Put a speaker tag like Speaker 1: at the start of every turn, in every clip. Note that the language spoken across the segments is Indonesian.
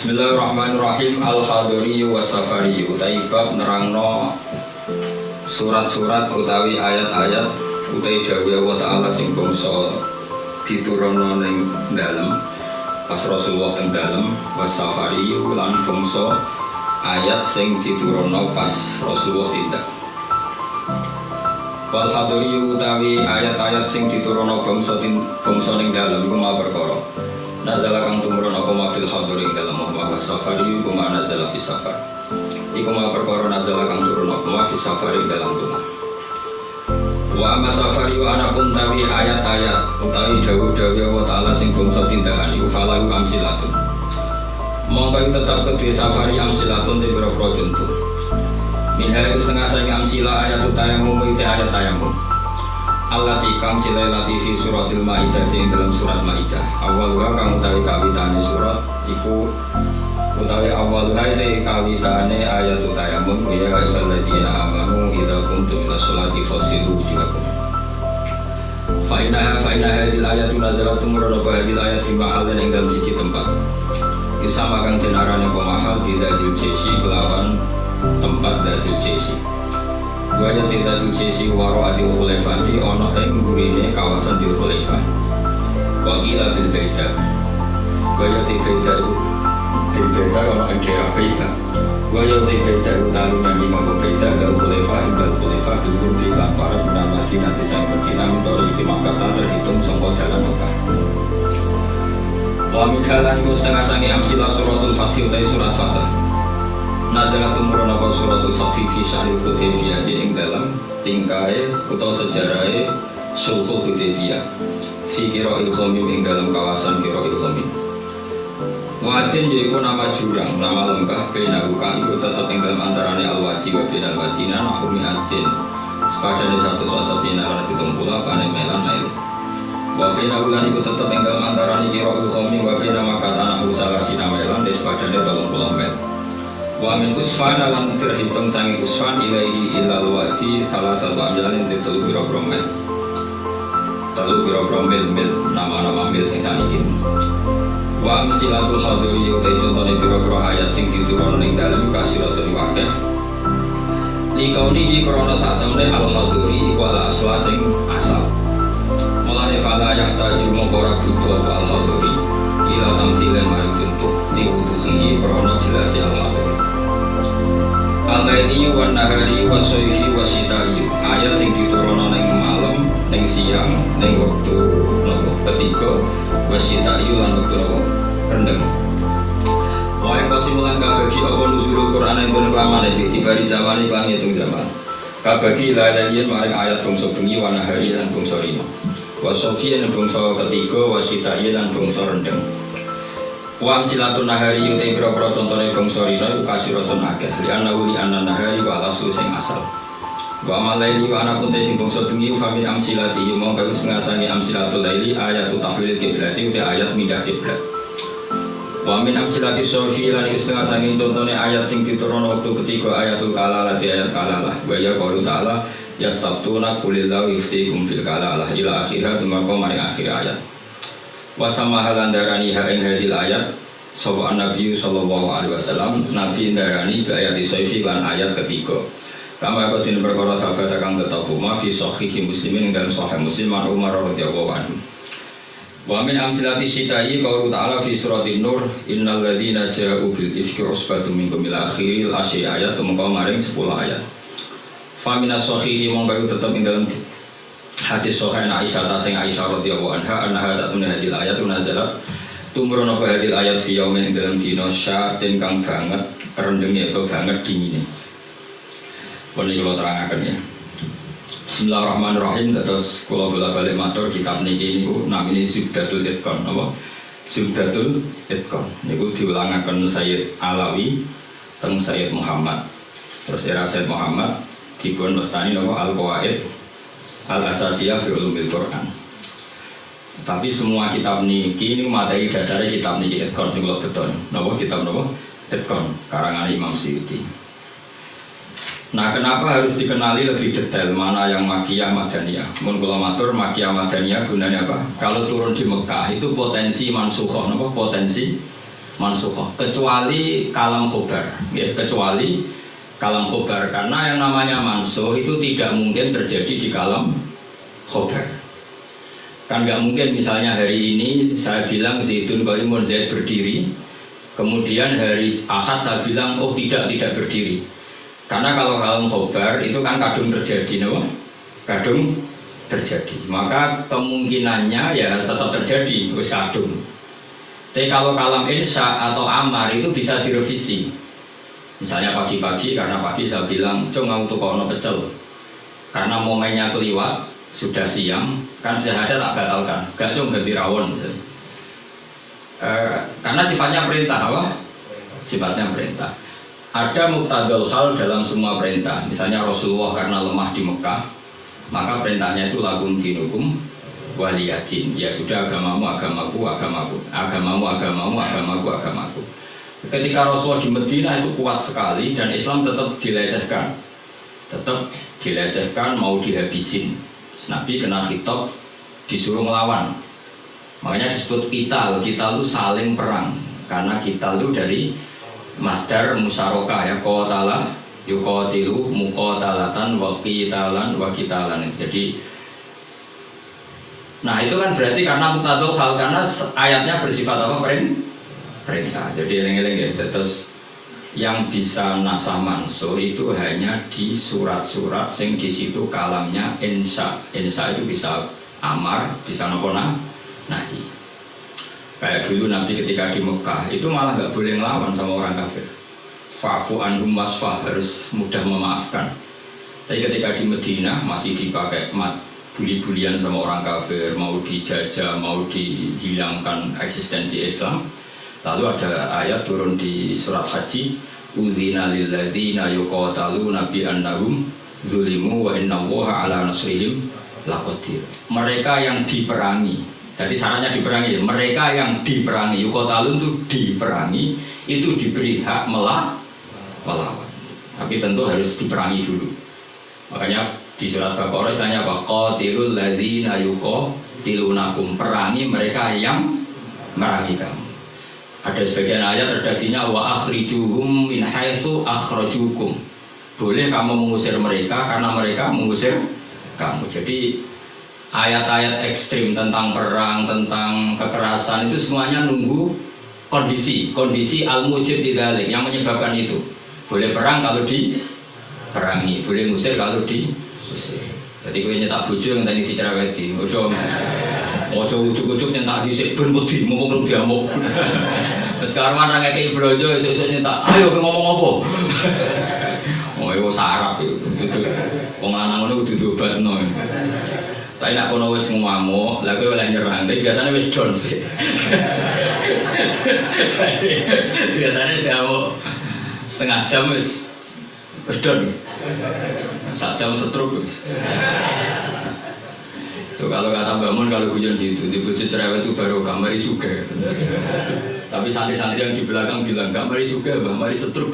Speaker 1: Bismillahirrahmanirrahim. Al-Hadoriyu was-Safariyu Taibab nerangno surat-surat utawi ayat-ayat utawi dawuh Allah Ta'ala sing bangsa diturunno ning dalem pas Rasulullah teng dalem was-Safariyu lan bangsa ayat sing diturunno pas Rasulullah tindak. Wal hadoriyu utawi ayat-ayat sing diturunno bangsa ning dalem iku ma perkara nazala kang tumurun apa ma fil hadori ing dalem wa safari kuma nazala fi safar iku ma perkara nazala kang turun apa ma fi safari ing dalem tuman wa amma safari wa ana pun tawi ayat-ayat utawi dawuh-dawuh Allah Ta'ala sing bangsa tindakan iku falahu amsilatun mongko tetap kedhe safari amsilatun te pira-pira contoh minha iku setengah sangi amsila ayat tayamum ite ayat tayamum Allah tikang silai latifi suratil Ma'idah di dalam surat Ma'idah. Awalnya kang utawi kawitane surat iku utawi awalnya itu kawitane ayat tayammum ya ayyuhalladzina amanu idza qumtum ila sholati fasilu wujuhakum. Fa inna hadhil ayatu nazalat tumurun hadhil ayat fi mahallin ing dalam siji tempat. Sama kang denarane pemahal tidak dilcesi kelawan tempat dadil cesi. Wajah tidak tujuh waro adil khulefati ono ing gurine kawasan dil khulefah. Wakila bil beda. Wajah tidak bil beda ono ing daerah beda. Wajah tidak itu tali nanti ngomong beda dal khulefah dal khulefah bil kurdi lan para benar Madinah desang Madinah mitori di Makkah terhitung sangka jalan Makkah. Wa min halan iku setengah sangi amsilah suratul Fath utai surat Fath. Nazalat tumurun apa suratul Fath fi sya'nil Hudaybiyah ing dalam tingkae utawa sejarahe sulhul Hudaybiyah fi qira'il khamim ing dalam kawasan qira'il khamim. Wadin yaiku nama jurang, nama lembah bainahu kang iku tetep ing dalam antarane al-wadi wa bainal madinah nahum mi'atin sepadane 100 wasabina lan 70 pane melan mail. Wa bainahu lan iku tetep ing dalam antarane qira'il khamim wa bainal Makkah nahu salasina melan sepadane 30 mil. Wa min usfan lan terhitung sangi usfan ilaihi ilal wadi salah satu amjalan yang telu biro mil nama-nama mil sing saniki. Wa amsilatul hadori utai contone biro ayat sing diturun ning dalem kasiratul wakeh likaunihi krana sak temene al hadori iku al asla sing asal mulane fala yahtaju mongkora butuh al hadori ila tamsilan mari contoh diutuhi krana jelas al hadori al-laili wa nahari wa soifi wa sita'i ayat yang diturunkan yang malam, yang siang, yang waktu ketiga wa sita'i lan waktu rendeng wa yang kasimulan kabagi apa nuzulul Qur'an yang benar kelamaan itu dibari zaman iklan hitung zaman kabagi lalaian maring ayat bangsa bengi wa nahari dan bangsa rino wa sofi dan bangsa ketiga wa sita'i dan bangsa rendeng. Wa amsilatun nahari yutai biro-biro tontone bangsa rina iku kasiratun akeh li anna nahari wa al-aslu sing asal wa amalaili wa ana pun sing bangsa bengi fa min amsilati mau bae sengasane amsilatul laili ayatu tahwil kiblati utai ayat mindah kiblat wa min amsilati sofi lan sengasane tontone ayat sing diturunno waktu ketiga ayatul kalalah di ayat kalalah wa ya qaulu ta'ala yastaftuna qulillahu yuftikum fil kalalah ila akhirah tumako mari akhir ayat. Wasama halandarani ing hadil ayat sapa Nabi sallallahu alaihi wasallam Nabi ndarani ke ayat isaifi lan ayat ketiga kama kodine perkara sahabat kang tetep ma fi sahih muslimin dan sahih muslim Umar radhiyallahu anhu wa min amsilati syitai qaulu ta'ala fi suratin nur innal ladzina ja'u bil ifki usbatum minkum ila akhiril asy ayat mengko maring 10 ayat fa minas sahih mongko tetep ing dalam hadis sahih Aisyah tasing Aisyah radhiyallahu anha annaha satun hadil ayat nazalat tumurun apa hadil ayat fi yaumin dalam dina syatin kang banget rendenge atau banget dingine. Pun kula terangaken ya. Bismillahirrahmanirrahim. Terus kula bola-balik matur kitab niki niku namine Subdatul Itqan apa? Subdatul Itqan niku diulangaken Sayyid Alawi teng Sayyid Muhammad. Terus era Sayyid Muhammad dipun mestani napa Al-Qawaid Al-Asasiyah fi Ulumil Quran. Tapi semua kitab niki ini materi dasarnya kitab niki Itqan sing kula beton. Napa kitab napa? Itqan karangan Imam Suyuti. Nah, kenapa harus dikenali lebih detail mana yang Makkiyah Madaniyah? Mun kula matur Makkiyah Madaniyah gunanya apa? Kalau turun di Mekah itu potensi mansukhah, napa? Potensi mansukhah kecuali kalam khobar ya, kecuali kalam khobar karena yang namanya mansuh itu tidak mungkin terjadi di kalam khobar. Kan nggak mungkin misalnya hari ini saya bilang Zaidun qaimun, Zaid berdiri, kemudian hari Ahad saya bilang oh tidak berdiri. Karena kalau kalam khobar itu kan kadung terjadi, no? Kadung terjadi. Maka kemungkinannya ya tetap terjadi, wis kadung. Tapi kalau kalam insya atau amar itu bisa direvisi. Misalnya pagi-pagi, karena pagi saya bilang, cung aku tukono pecel. Karena momennya keliwat, sudah siang, kan saya tak batalkan. Gak cung ganti rawon. Karena sifatnya perintah, apa? Sifatnya perintah. Ada muqtadul hal dalam semua perintah. Misalnya Rasulullah karena lemah di Mekah, maka perintahnya itu lakum dinukum waliyadin. Ya sudah agamamu agamaku, agamamu agamaku. Ketika Rasulullah di Madinah itu kuat sekali dan Islam tetap dilecehkan, mau dihabisin. Nabi kena khitab disuruh melawan. Makanya disebut qital itu saling perang. Karena qital itu dari masdar musarokah ya, qatala yuqatilu muqatalatan wa qitalan wa qitalan. Jadi nah itu kan berarti karena muqtadul hal, karena ayatnya bersifat apa? Perintah. Jadi eling-eling ya. Terus yang bisa nasah mansuh itu hanya di surat-surat sing di situ kalamnya insya. Insya itu bisa amar, bisa nopona nahi. Kayak dulu Nabi ketika di Mekah itu malah nggak boleh ngelawan sama orang kafir. Fa'fu anhum wasfah, harus mudah memaafkan. Tapi ketika di Madinah masih dipakai bully-bulian sama orang kafir, mau dijajah, mau dihilangkan eksistensi Islam. Lalu ada ayat turun di surat Haji, udzina lil ladzina yuqataluna bi annahum zulimu wa innallaha ala nasrihim laqadir. Mereka yang diperangi. Jadi syaratnya diperangi, mereka yang diperangi, yuqatalun itu diperangi, itu diberi hak melawan. Tapi tentu harus diperangi dulu. Makanya di surat Baqarah istilahnya apa? Qatilul ladzina yuqatilunakum, perangi mereka yang merangi kamu. Ada sebagian ayat redaksinya wa akhrijuhum min haitsu akhrajukum. Boleh kamu mengusir mereka karena mereka mengusir kamu. Jadi ayat-ayat ekstrim tentang perang, tentang kekerasan itu semuanya nunggu kondisi al-mujid didzalik yang menyebabkan itu. Boleh perang kalau diperangi, boleh ngusir kalau diusir. Jadi kowe nyetak bojo yang tadi dicereweti, ojo ujuk-ujuk nyetak dhisik ben wedi ngomong diamuk. Terus sekarang ana ngekeki blojo esuk-esuk nyetak, ayo ngomong apa? Oh iku sarap iku. Wong lanang ngono kudu diobatno. Tapi nak kono wis ngamuk, lha kowe oleh nyerang, tapi biasanya wis down sih. Biasanya ngamuk setengah jam wis down. 1 jam stroke wis. Tuh kalau kata Mbak Mun kalau guyon gitu, di bojo cerewet itu baru kamari suga. Tapi santri-santri yang di belakang bilang kamari suga, Mbah mari stroke.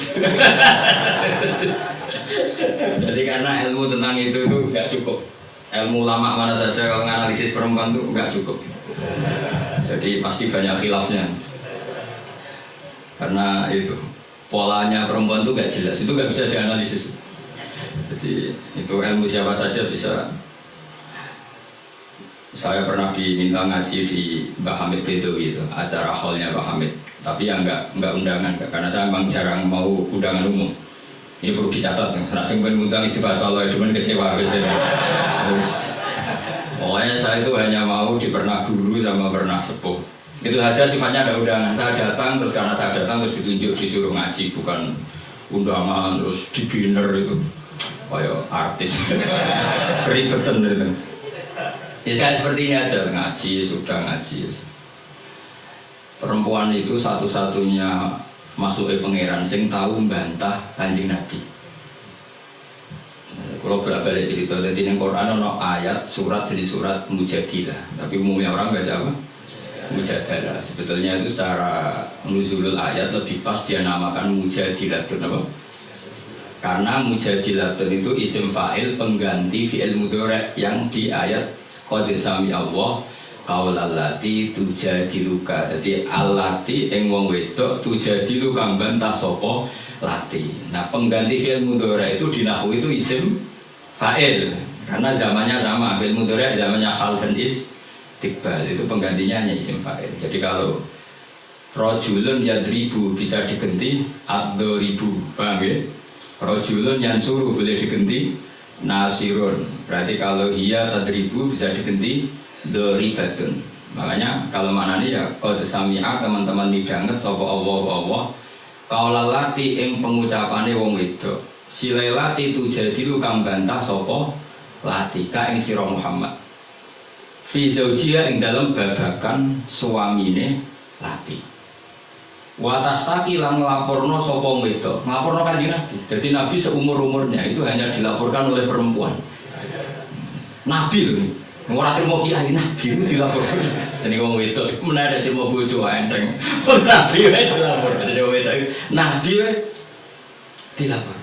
Speaker 1: Jadi karena ilmu tentang itu nggak cukup. Ilmu lama mana saja kalau menganalisis perempuan itu nggak cukup. Jadi pasti banyak khilafnya. Karena itu polanya perempuan itu nggak jelas, itu nggak bisa dianalisis. Jadi itu ilmu siapa saja bisa. Saya pernah diminta ngaji di Mbah Hamid Bedowi itu, acara hallnya Mbah Hamid. Tapi ya nggak undangan, karena saya memang jarang mau undangan umum. Ini perlu dicatat, karena sempat ngundang istibatal, cuman kecewa. Terus, pokoknya saya itu hanya mau di pernah guru sama pernah sepuh. Itu saja sifatnya ada undangan. Saya datang, terus karena saya datang terus ditunjuk disuruh ngaji, bukan undangan terus di dinner itu. Kayak artis, keribetan itu. Ya kayak seperti ini aja, ngaji, sudah ngaji. Perempuan itu satu-satunya makhluk pangeran sing tahu membantah Kanjeng Nabi. Kalau balik cerita, jadi di Quran ada ayat surat jadi surat Mujadilah, tapi umumnya orang baca apa? Mujadalah. Sebetulnya itu secara nuzulul ayat lebih pas dia namakan Mujadilatun apa? Karena Mujadilatun itu isim fa'il pengganti fi'il mudhari' yang di ayat qad sami Allah qaulal lati tujadiluka. Jadi alati ing wong wedok tujadilu kang bantah sapa lati. Nah, pengganti fi'il mudhari itu di nahwu itu isim fa'il karena zamannya sama. Fi'il mudhari zamannya hal dan istiqbal itu penggantinya hanya isim fa'il. Jadi kalau rajulun yadribu bisa diganti ad-daribu, paham ya? Rajulun yansuru boleh diganti nasirun. Berarti kalau hiya tadribu bisa diganti daribatun. Makanya kalau maknanya ya qad sami'a, teman-teman midanget sapa Allah qaulal lati ing pengucapane wong wedok. Silailati tujadilu kang bantah sapa lati ka ing sira Muhammad. Fi zaujiha ing dalam babakan suamine lati. Watastaki lan nglaporno sapa wedok, nglaporno kanjeng Nabi. Jadi Nabi seumur-umurnya itu hanya dilaporkan oleh perempuan. Nabi lho, ora terima kiai Nabi itu dilaporkan. Jenenge wong wedok menawa terima bojo enteng. Nabi wae dilapor, jadi wong wedok Nabi wae dilapor.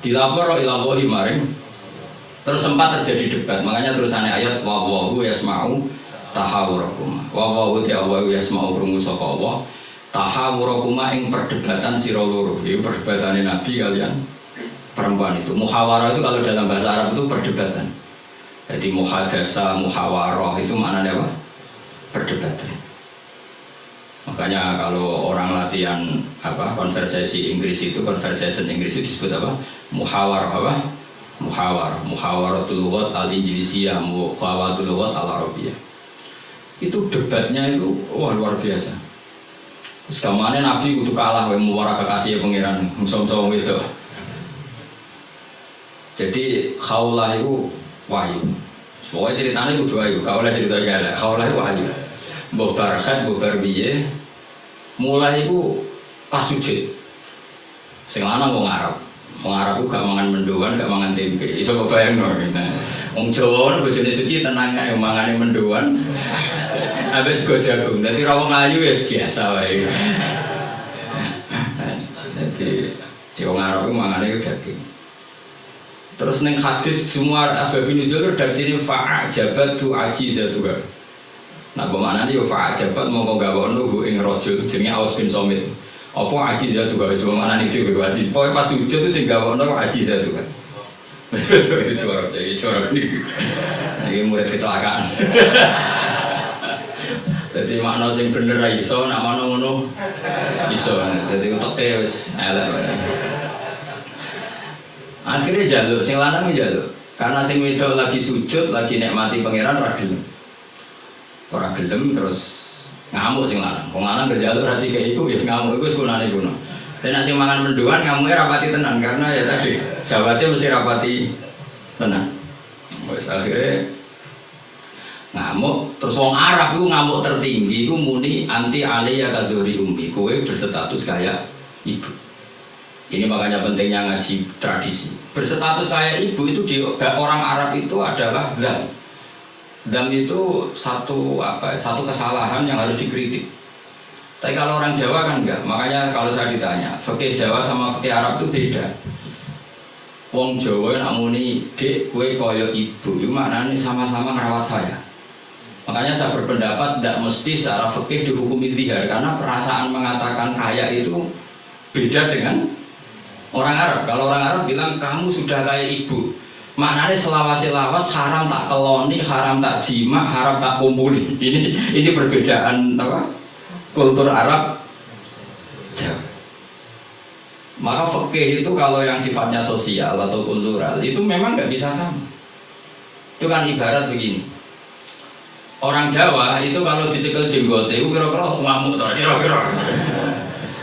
Speaker 1: Dilapor ilahi maring. Terus sempat terjadi debat, makanya terusannya ayat wa wallahu yasma'u tahawurakum. Wa wallahu ta'ala yasma'u krungu sapa Allah. Tahawurakuma ing perdebatan sira loro. Itu perdebatane Nabi kalian perempuan itu. Muhawarah itu kalau dalam bahasa Arab itu perdebatan. Jadi muhadasa, muhawarah itu maknanya apa? Perdebatan. Makanya kalau orang latihan konversasi Inggris itu, conversation Inggris itu disebut apa? Muhawarah apa? Muhawaratul lughat al-injlisiyah, muhawaratul lughat al-arabiyah. Itu debatnya itu wah luar biasa. Sekamane Nabi kudu kalah wae muwara kekasih pangeran musuh-musuh itu. Jadi khaulah itu wahyu. Pokoknya ceritanya kudu wahyu. Khaulah cerita galak. Khaulah itu wahyu. Mbok barakat, mbok barbiye. Mulai itu pas sujud. Sing lanang wong Arab. Wong Arab ku gak mangan mendoan, gak mangan tempe. Iso bayangno. Wong Jawa bojone suci tenang ae mangane mendoan. Habis go jagung, jadi rawang ayu ya biasa wae. Jadi wong Arab itu mangane daging. Terus neng hadis semua asbabun nuzul redaksi ini fa'ajabatu ajizatuha. Nah bagaimana yo fa'ajabat mongko gawon nuhu ing rajul jenenge Aus bin Somit. Apa ajizatuha itu maknane dhewe ajiz. Pokoke pas sujud itu sing gawon ajizatuha. Wis itu jorok iki. Iki murid kecelakaan. Jadi makna sing bener ra iso, nak makna ngono iso. Jadi uteke wis elek. Akhirnya jaluk, sing lanang njaluk. Karena sing wedok lagi sujud, lagi nikmati pangeran ra gelem. Ora gelem terus ngamuk sing lanang. Wong lanang njaluk ra dikek iku ya ngamuk iku sekunane kuno. Dan nek sing mangan mendoan ngamuke rapati tenan karena ya tadi sahabatnya mesti rapati tenan. Wis akhirnya ngamuk, terus wong Arab itu ngamuk tertinggi itu muni anti aliyah kadori ummi, kowe berstatus kayak ibu. Ini makanya pentingnya ngaji tradisi. Berstatus kayak ibu itu di orang Arab itu adalah dzam. Dzam itu satu kesalahan yang harus dikritik. Tapi kalau orang Jawa kan enggak. Makanya kalau saya ditanya, fikih Jawa sama fikih Arab itu beda. Wong Jawa nak muni, "Dek, kowe koyo ibu." Itu maknanya sama-sama ngerawat saya. Makanya saya berpendapat tidak mesti secara fikih dihukumi zihar karena perasaan mengatakan kaya itu beda dengan orang Arab. Kalau orang Arab bilang kamu sudah kayak ibu, maknanya selawas-selawas haram tak keloni, haram tak jima, haram tak kumpuli. Ini perbedaan apa? Kultur Arab Jawa. Maka fikih itu kalau yang sifatnya sosial atau kultural itu memang nggak bisa sama. Itu kan ibarat begini. Orang Jawa itu kalau dicekel jenggote itu kira-kira ngamuk atau kira-kira.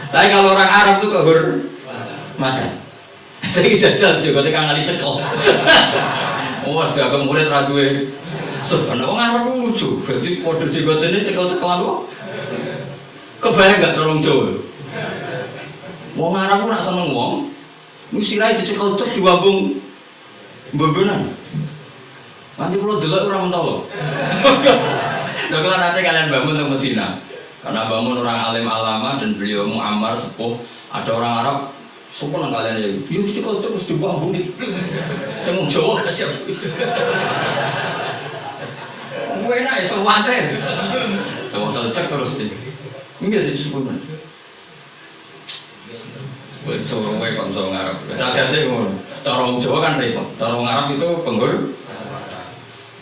Speaker 1: Tapi kalau orang Arab itu kehormatan. Jadi jajal jenggote kang kali cekel. Oh, sudah abang murid radue. Sebenarnya orang Arab itu lucu. Jadi kode jenggote ini cekel-cekelan kok. Kebayang nggak tolong Jawa? Wong Arab itu nak seneng wong. Musirai dicekel-cek diwabung bebenan. Nanti kalau delok orang mentolo. Kalau nanti kalian bangun untuk Medina, karena bangun orang alim alama dan beliau muammar sepuh, ada orang Arab, sopan kalian ya. Yuk kita terus dibangun nih. Saya mau Jawa kasih. Gue enak ya, sewatir. Coba cek terus deh. Enggak jadi sepuluh. Gue suruh gue konsol ngarap. Hati-hati ngono. Cara Jawa kan repot. Cara ngarap itu penggul.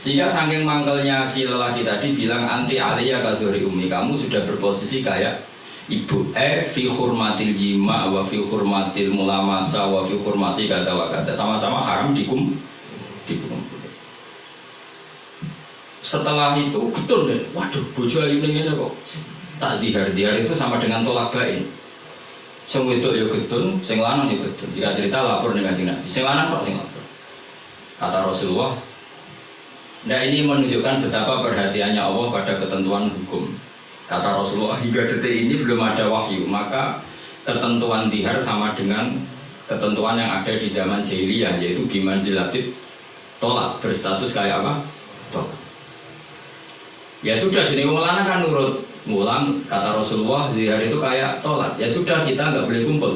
Speaker 1: Sehingga saking mangkelnya si lelaki tadi bilang anti aliyah kadzuri umi, kamu sudah berposisi kayak ibu. Fi hurmatil jima wa fi hurmatil mulamasa wa fi hurmati kata wa kata, sama-sama haram dikum. Setelah itu getun deh, waduh bojo ayu ini kok tak dihar-dihar itu sama dengan tolak bain. Sing wedok ya getun, sing lanang ya getun. Jika cerita lapor dengan Nabi, sing lanang kok sing lapor. Kata Rasulullah, nah ini menunjukkan betapa perhatiannya Allah pada ketentuan hukum. Kata Rasulullah, hingga detik ini belum ada wahyu, maka ketentuan dihar sama dengan ketentuan yang ada di zaman jahiliyah, yaitu bimanzilatit tolak, berstatus kayak apa? Tolak. Ya sudah, jenis wong lanang kan nurut. Mulang kata Rasulullah, zihar itu kayak tolak. Ya sudah, kita nggak boleh kumpul.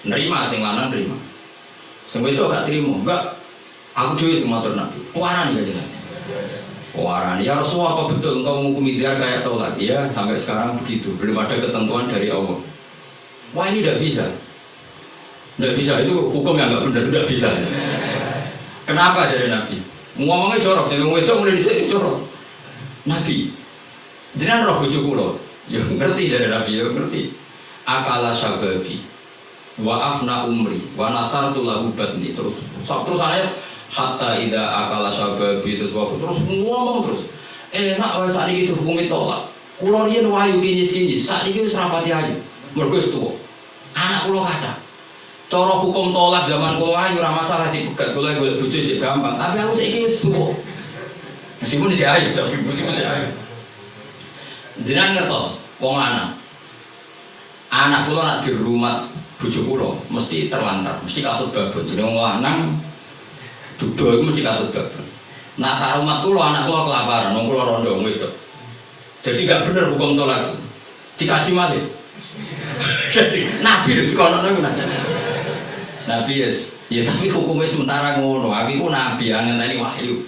Speaker 1: Nerima, sing lanang nerima. Semua itu gak terima, enggak. Aku dhewe sing matur Nabi. Warani aja kan. Warani, ya Rasulullah apa betul engkau menghukumi zihar kayak tolak? Iya, sampai sekarang begitu. Belum ada ketentuan dari Allah. Wah, ini tidak bisa. Tidak bisa, itu hukum yang nggak benar, tidak bisa. Kenapa dari Nabi? Ngomongnya jorok, jadi ngomong itu mulai disini jorok. Nabi, jenengan roh bojo kula. Ya ngerti dari Nabi, ya ngerti. Akala syababi, wa afna umri, wa nasartu lahu batni. Terus saya hatta ida akala syababi terus ngomong terus. Enak wae sakniki itu hukume tolak. Kula riyen wayu kinyis-kinyis, sakniki wis rapati ayu. Mergo wis tuwa. Anak kula kathah. Cara hukum tolak zaman kula ayu ora masalah dipegat, kula golek bojo jek gampang. Tapi aku saiki wis tuwa. Meskipun isih ayu, tapi meskipun isih ayu. Jenengan ngertos wong lanang. Anak kula nak di rumah bojo kula mesti terlantar, mesti katut babon. Jeneng wong lanang duda iku mesti katut babon. Nak tak rumah kula anak kula kelaparan, wong kula rondo wong wedok. Jadi enggak bener hukum tolak. Dikaji malih. Jadi nabi dikono niku nanya. Nabi ya tapi hukumnya sementara ngono. Aku iku nabi ngenteni wahyu.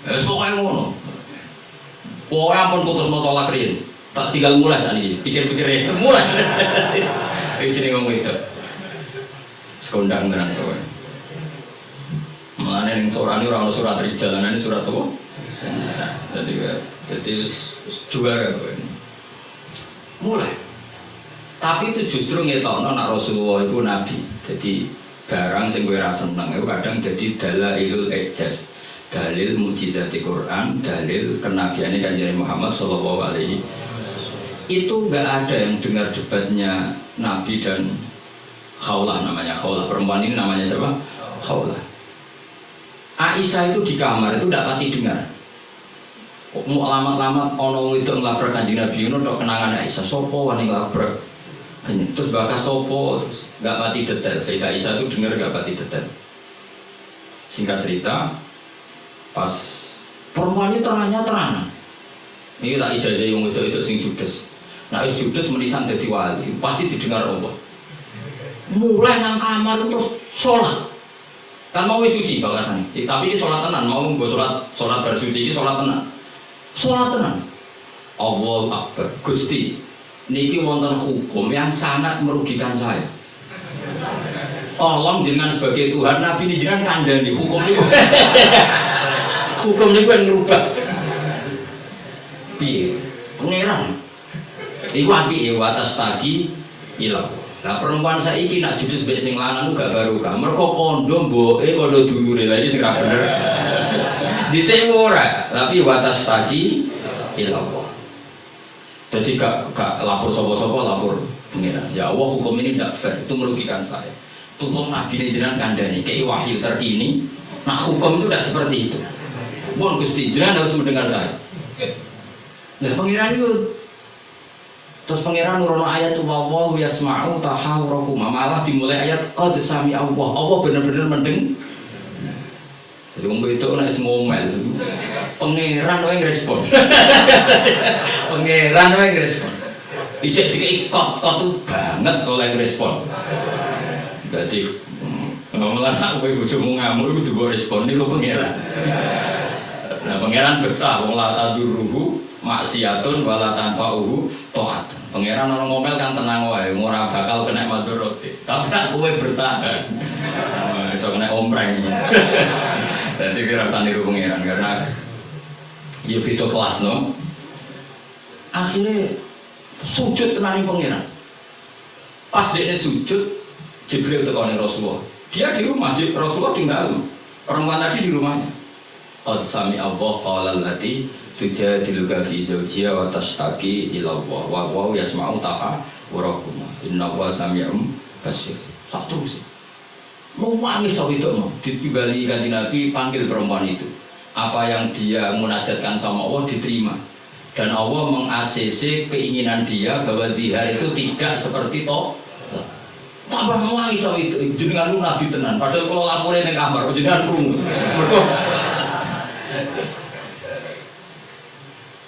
Speaker 1: Wis pokoke ngono. Pokoke ampun putusno tolak riyen. Tak tinggal mulai sakniki. Pikir-pikir mulai. Iki jenenge wong wedok. Sekondang tenan kowe. Mulane ning surane ora ono surat rijal, ana surat apa? Jadi juara kowe. Mulai. Tapi itu justru ngetokno nek Rasulullah iku nabi. Jadi barang sing kowe ra seneng iku kadang dadi dalailul ijaz, dalil mukjizati Quran, dalil kenabiane Kanjeng Muhammad sallallahu alaihi wasallam. Itu enggak ada yang dengar debatnya Nabi dan Khawlah, namanya Khawlah, perempuan ini namanya siapa? Khawlah. Aisyah itu di kamar itu enggak pati dengar. Kok mau lama-lama ono itu nglabrak Kanjeng Nabi ngono tok kenangan Aisyah sapa wani nglabrak. Terus bakas sopo, terus gak pati detail. Sayyidah Aisyah itu dengar gak pati detail. Singkat cerita, pas perempuan ini terang. Ini tak ijazah yang itu sing judes. Nah is judes menisan jadi wali, pasti didengar Allah. Mulai nang kamar terus sholat. Kan mau suci bakasan. Tapi ini sholat tenan, mau sholat bersuci ini sholat tenan. Sholat tenan. Allahu Akbar, Gusti. Niki wonten hukum yang sangat merugikan saya. Tolong dengan sebagai Tuhan Nabi ini jenengan kandhani hukum niku. Hukum niku yang ngerubah. Piye? Pangeran. Iku apike watas tagi ilang. Lah perempuan saiki nak judus mbek sing lanang gak barokah. Mergo kondo mboke kondo dulure. Lah iki sing ra bener. Dhisik ora, tapi watas tagi ilang. Jadi gak lapor sopo-sopo, lapor pengiran. Ya Allah, hukum ini tidak fair, itu merugikan saya. Tolong Nabi jenengan kandhani, kayak wahyu terkini. Nah hukum itu tidak seperti itu. Mohon Gusti, jenengan harus mendengar saya. Nah pengiran itu, terus pengiran nurono ayat wallahu yasma'u tahawurakum. Malah dimulai ayat qad sami Allah. Allah benar-benar mendengar. Jadi wong itu nek ngomel. Pangeran wae ngrespon. Pangeran wae ngrespon. Ijek dikei kot tuh banget oleh ngrespon. Dadi malah kowe bojomu ngamuk kudu mbok respon niku pangeran. Nah pangeran betah wong la tadurruhu maksiatun wala tanfa'uhu ta'atun. Pangeran orang ngomel kan tenang wae, ora bakal kena madharate. Tapi nek kowe bertahan iso kena ompreng. Dadi kira usah niru pangeran karena ya beda kelas no. Akhirnya sujud tenani pangeran. Pas dia sujud, Jibril tekoni Rasulullah. Dia di rumah, Rasulullah tinggal. Perempuan tadi di rumahnya. Qad sami Allah qala allati tujadiluka fi zawjiha wa tashtaki ila Allah wa huwa yasma'u tahawurakuma innahu sami'un basir. Sak terus. Mau nangis sawi itu mau ditibali kanjeng Nabi panggil perempuan itu. Apa yang dia munajatkan sama Allah diterima. Dan Allah meng-ACC keinginan dia bahwa zihar itu tidak seperti toh. Tambah nangis sawi itu jenengan lu nabi tenan. Padahal kalau laporin ning kamar jenengan krungu.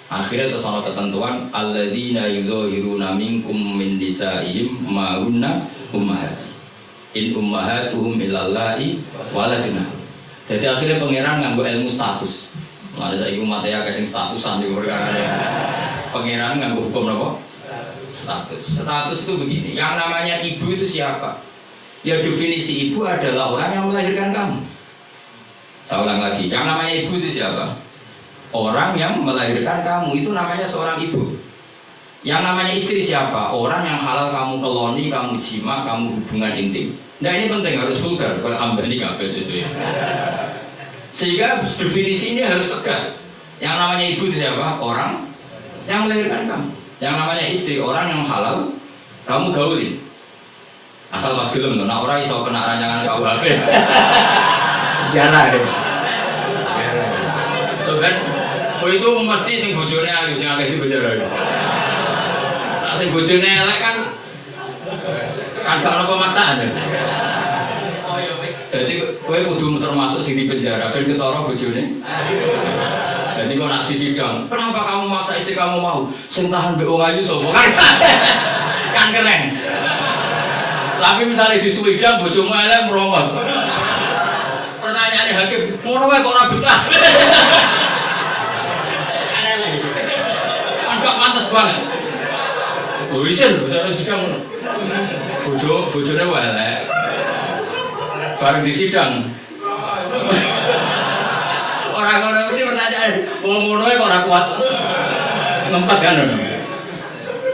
Speaker 1: Akhirnya terus ada ketentuan alladzina yuzahiruna minkum min nisaihim ma hunna ummahatuhum in ummahatuhum illallahi waladuna. Jadi akhirnya pangeran nganggo ilmu status. Ada saiki umat ya kasing statusan di perkara. Pangeran nganggo hukum apa? Status. Status itu begini, yang namanya ibu itu siapa? Ya definisi ibu adalah orang yang melahirkan kamu. Saya ulang lagi, yang namanya ibu itu siapa? Orang yang melahirkan kamu itu namanya seorang ibu. Yang namanya istri siapa? Orang yang halal kamu keloni, kamu jima, kamu hubungan intim. Nah ini penting, harus vulgar kalau ambani kabeh sesuai. Sehingga definisi ini harus tegas. Yang namanya ibu itu siapa? Orang yang melahirkan kamu. Yang namanya istri, orang yang halal kamu gaulin. Asal pas gelem loh, nah orang iso kena rancangan KUHP. Jarah deh. Sobat itu mesti sing bojone ayu sing akeh di penjara. Tak sing bojone elek kan gak ono pemaksaan. Jadi kowe kudu termasuk sing di penjara ben ketara bojone. Jadi kok nak disidang, kenapa kamu maksa istri kamu mau? Sing tahan mbek wong ayu sapa? Kan keren. Tapi misalnya di Sweden bojomu elek merongkot. Pertanyaane hakim, ngono wae kok ora betah. Pantas banget. Boisen, cara sidang bojone wae elek. Bareng di sidang. Orang ngono mesti pertanyaan, wong ngono kok ora kuat ngempet kan.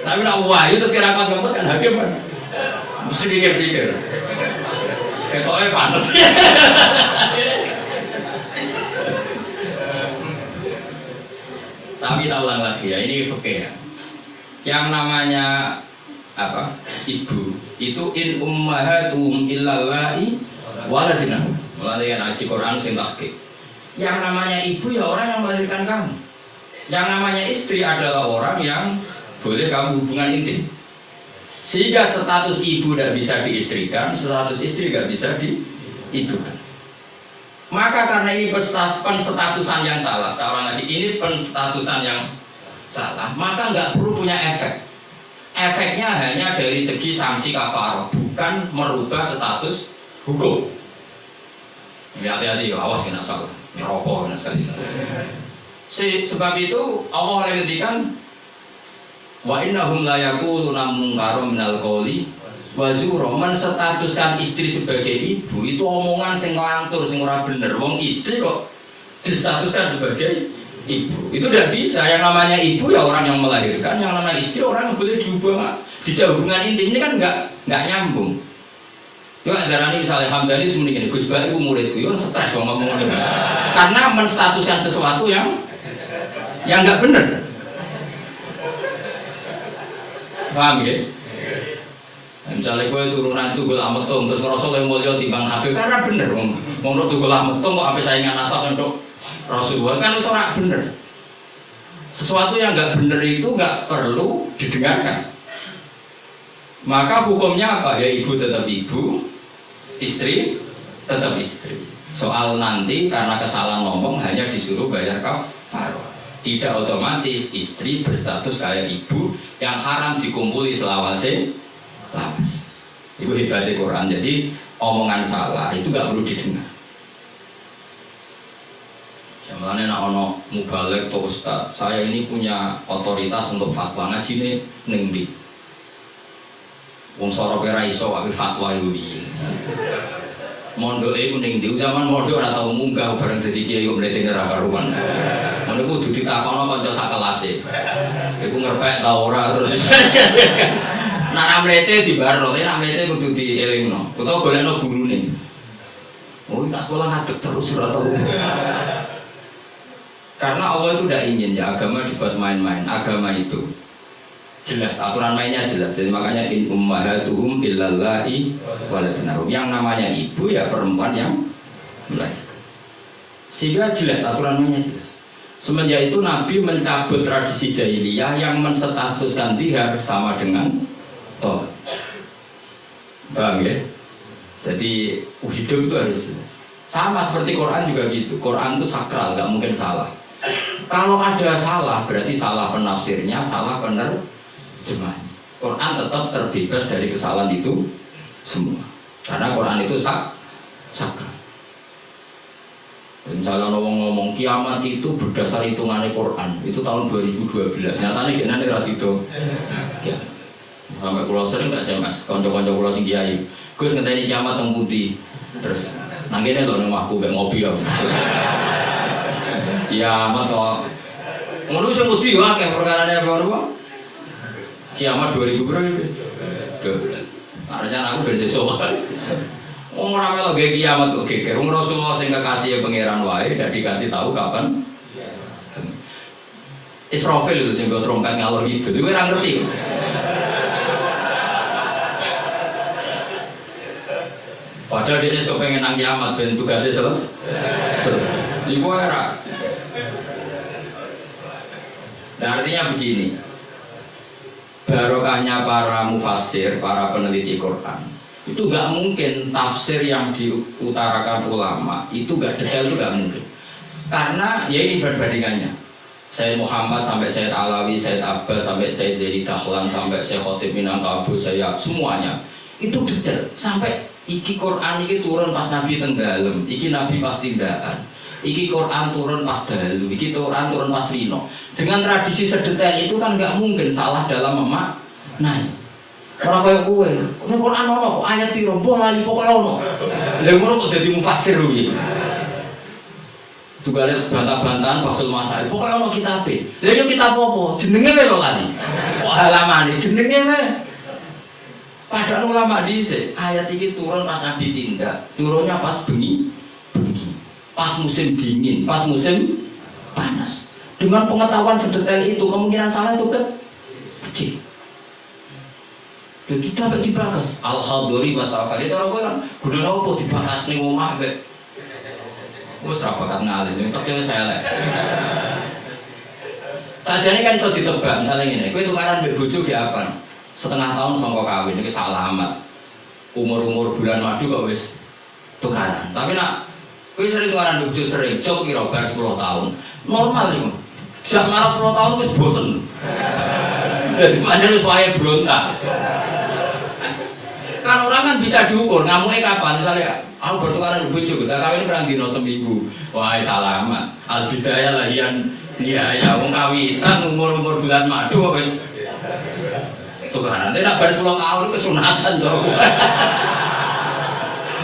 Speaker 1: Tapi nek wae terus kira kuat ngempet kan hakim kan. Mesti pikir-pikir. Ketoke pantes. Tapi tak ulang lagi ya, ini fikih ya. Yang namanya apa? Ibu itu in ummahatuhum illallahi waladina. Mulane kan ngaji Quran sing tahqiq. Yang namanya ibu ya orang yang melahirkan kamu. Yang namanya istri adalah orang yang boleh kamu hubungan intim. Sehingga status ibu tidak bisa diistrikan, status istri tidak bisa diibukan. Maka karena ini penstatusan yang salah, seorang lagi ini penstatusan yang salah, maka nggak perlu punya efek. Efeknya hanya dari segi sanksi kafarah, bukan merubah status hukum. Hati-hati, awas kena salah, merokok kena sekali. Sebab itu Allah menghentikan wa innahum la yaquluna munkarum minal qawli wa zura. Menstatuskan istri sebagai ibu itu omongan sing ngelantur, sing ora bener. Wong istri kok distatuskan sebagai ibu, itu tidak bisa. Yang namanya ibu ya orang yang melahirkan, yang namanya istri orang yang boleh dihubungan, dijauh hubungan intim. Ini kan nggak nyambung. Yuk darani misalnya Hamdani semuanya gini, Gus Bak itu muridku, yuk stres ngomong ini, karena menstatuskan sesuatu yang nggak bener. Paham ya? Nah, misalnya gue turunan itu gue ametung terus Rasul yang mulia timbang Habib, karena bener menurut gue ametung kok sampai saingan nasab untuk Rasulullah kan itu orang bener. Sesuatu yang nggak bener itu nggak perlu didengarkan. Maka hukumnya apa? Ya ibu tetap ibu, istri tetap istri. Soal nanti karena kesalahan ngomong hanya disuruh bayar kafarah. Tidak otomatis istri berstatus kayak ibu yang haram dikumpuli selawase lawas. Itu hebatnya Quran. Jadi omongan salah itu nggak perlu didengar. Ya, Mulane nek ana mubalek atau ustaz, saya ini punya otoritas untuk fatwa ngajine ning ndi. Wong soroke ra iso wae fatwa iku piye. Mondoke iku ning ndi? Zaman mondok ora tau munggah bareng dadi kiai kok mletene ra karuan. Ngono kudu ditakono kanca sakelase. Iku ngerpek ta ora terus. Nek ra mlete dibarno, nek mlete kudu dielingno. Utawa golekno gurune. Oh, nak sekolah ngadeg terus ora tau. Karena Allah itu tidak ingin ya agama dibuat main-main. Agama itu jelas, aturan mainnya jelas. Jadi makanya in ummahatuhum illallahi waladnahum. Yang namanya ibu ya perempuan yang melahirkan. Sehingga jelas, aturan mainnya jelas. Semenjak itu Nabi mencabut tradisi jahiliyah yang menstatuskan dihar sama dengan tolak. Paham ya? Jadi hidup itu harus jelas. Sama seperti Quran juga gitu. Quran itu sakral, nggak mungkin salah. Kalau ada salah, berarti salah penafsirnya, salah penerjemahnya. Quran tetap terbebas dari kesalahan itu semua. Karena Quran itu sakral. Misalnya ngomong kiamat itu berdasar hitungannya Quran, itu tahun 2012. Nyatanya gimana rasido? Ya. Sampai pulau sering nggak SMS, konco-konco pulau sing kiai. Gus ngenteni kiamat teng putih. Terus nanggene lho nang omahku gak ngopi ya. Kiamat kok ngono sing putih wae akeh perkarane apa? Kiamat 2000 berapa? 12. Nah, rencana aku ben sesuk. Wong ora melok ge kiamat kok geger. Wong Rasulullah sing kekasih pangeran wae ndak dikasih tahu kapan. Israfil itu sing go trompet ngalor gitu. Kowe ora ngerti. Padahal dia sok pengen nang kiamat ben tugasnya selesai. Ibu era. Nah, artinya begini. Barokahnya para mufassir, para peneliti Quran. Itu gak mungkin tafsir yang diutarakan ulama itu gak detail, itu gak mungkin. Karena ya ini perbandingannya. Sayyid Muhammad sampai Sayyid Alawi, Sayyid Abbas sampai Sayyid Zaidi Dahlan sampai Sayyid Khotib Minangkabau, saya semuanya itu detail. Sampai iki Quran iki turun pas Nabi tenggelam, iki Nabi pas tindakan. Iki Quran turun pas dalu, iki Quran turun pas rino. Dengan tradisi sedetail itu kan nggak mungkin salah dalam memaknai. Ora kaya kowe. Nek Quran ono ayat piro mbok lali pokoke ono. Lha ngono kok dadi mufassir iki. Tugale bantah-bantahan Fathul Masail. Pokoke ono kitabe. Lha yo kitab apa? Jenenge wae lho lali. Kok halamane jenenge wae. Padahal ulama dhisik ayat iki turun pas Nabi tindak. Turunnya pas bengi. Pas musim dingin, pas musim panas. Dengan pengetahuan sedetail itu, kemungkinan salah itu kecil. Dan kita sampai dibakas. Al-Khadori Masafari itu orang bilang, guna apa dibakas nih omah be. Wes rapakat ngalih, ini terkira saya lah. Sajane kan iso ditebak, misalnya gini, kowe tukaran mbek bojo ge apa? Setengah tahun sangka kawin, iki salah amat. Umur-umur bulan madu kok wis tukaran. Tapi nak kowe sering tukaran mbek bojo sering, jok kira bar 10 tahun. Normal iki. Sak marah 10 tahun wis bosen. Jadi pancen wis wae brontak. Kan orang kan bisa diukur, ngamuke kapan misalnya aku bertukaran mbek bojo, tak kawin perang dino seminggu. Wah, salamat. Al bidayah lahian ya wong kawitan umur-umur bulan madu kok wis tukaran. Nek bar 10 tahun kesunatan to.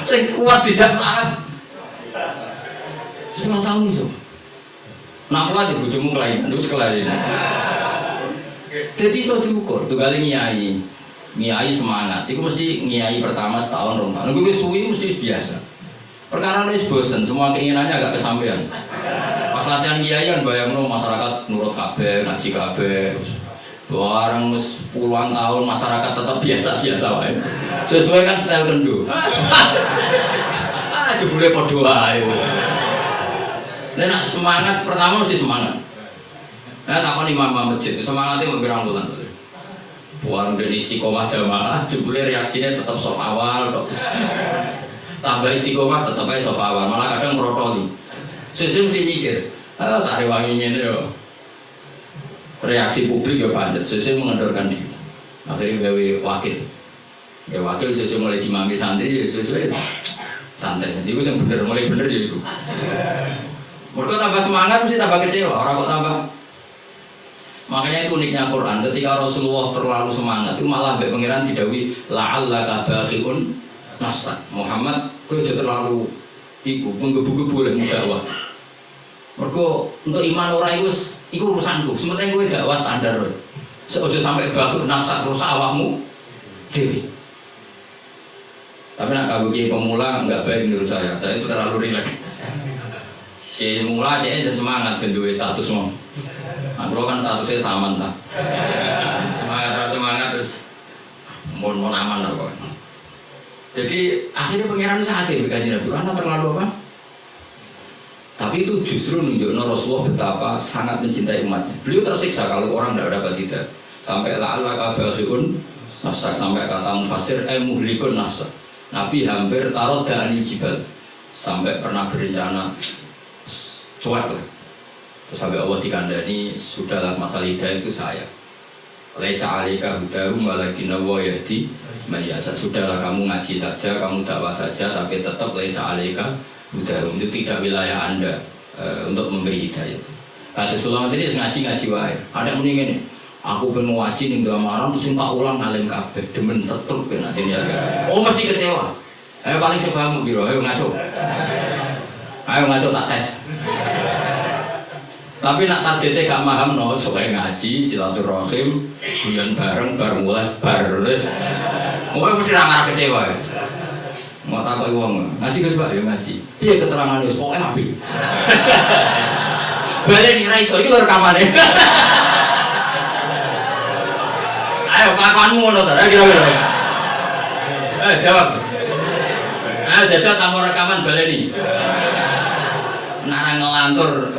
Speaker 1: Sing kuat dijak larat. 10 tahun iso. Nak kuat bojomu kelainan, wis kelainan. Jadi iso diukur, tunggale nyai. Nyai semangat, itu mesti nyai pertama setahun rong tahun. Nunggu suwi mesti biasa. Perkara wis bosen, semua keinginannya agak kesampaian. Pas latihan kiai kan bayangno masyarakat nurut kabeh, ngaji kabeh. Bareng wis puluhan tahun masyarakat tetap biasa-biasa wae. Sesuai kan style kendo. Ah, jebule padha wae. Nek semangat pertama mesti semangat. Nah, takon imam masjid, semangatnya mau pirang bulan. Buang dan istiqomah jamaah, jebule reaksinya tetap soft awal dok. Tambah istiqomah tetap aja soft awal, malah kadang merotoli. Sesuai mesti mikir, tak rewanginya ini yo. Reaksi publik ya padat, sesuai mengendorkan diri. Akhirnya gawe wakil. Ya wakil sesuai mulai dimami santri, ya sesuai santai. Itu yang bener, mulai bener ya itu. Mereka tambah semangat mesti tambah kecewa, orang kok tambah. Makanya itu uniknya Quran, ketika Rasulullah terlalu semangat itu malah mbek pangeran didawi la'allaka baqiun nafsak. Muhammad kowe aja terlalu iku menggebu-gebu oleh dakwah. Mergo untuk iman ora iku urusanku. Sementing kowe dakwah standar wae. Aja sampai baqiun nafsak rusak awakmu dhewe. Tapi nak kabeh pemula enggak baik menurut saya. Saya itu terlalu rileks. Si pemula aja semangat ben duwe status mau. Aku kan statusnya sama entah. Semangat terus mau aman lah kok. Jadi akhirnya pangeran sakit kajian Nabi karena terlalu apa? Tapi itu justru nunjukkan Rasulullah betapa sangat mencintai umatnya. Beliau tersiksa kalau orang tidak dapat tidak. Sampai la'allaka baqiun nafsak, sampai kata mufassir muhlikun nafsak. Nabi hampir taruh da'anil jibal. Sampai pernah berencana cuek lah. Terus sampai Allah dikandani, sudahlah masalah hidayah itu saya. Laisa 'alaika hudahum walakinna wa yahdi man yasha. Sudahlah kamu ngaji saja, kamu dakwah saja, tapi tetap laisa 'alaika hudahum, itu tidak wilayah Anda untuk memberi hidayah. Terus kalau nanti ngaji wae. Ada yang ngene, aku pengen ngaji ning Damaran terus tak ulang alim kabeh, demen setruk ben nanti ya. Oh mesti kecewa. Ayo paling sefahamu piro, ayo ngaco. Ayo ngaco tak tes. Tapi nak targetnya gak paham no, supaya ngaji, silaturahim, guyon bareng, mulai wis. Pokoknya mesti ngarah kecewa ya. Mau takut uang, ngaji guys pak, ya ngaji. Iya keterangan wis, pokoknya api. Balik nih raiso, itu rekamannya. Ayo kelakuanmu no, kira-kira. Jawab. Ayo jajal kamu rekaman balik nih. Narang ngelantur.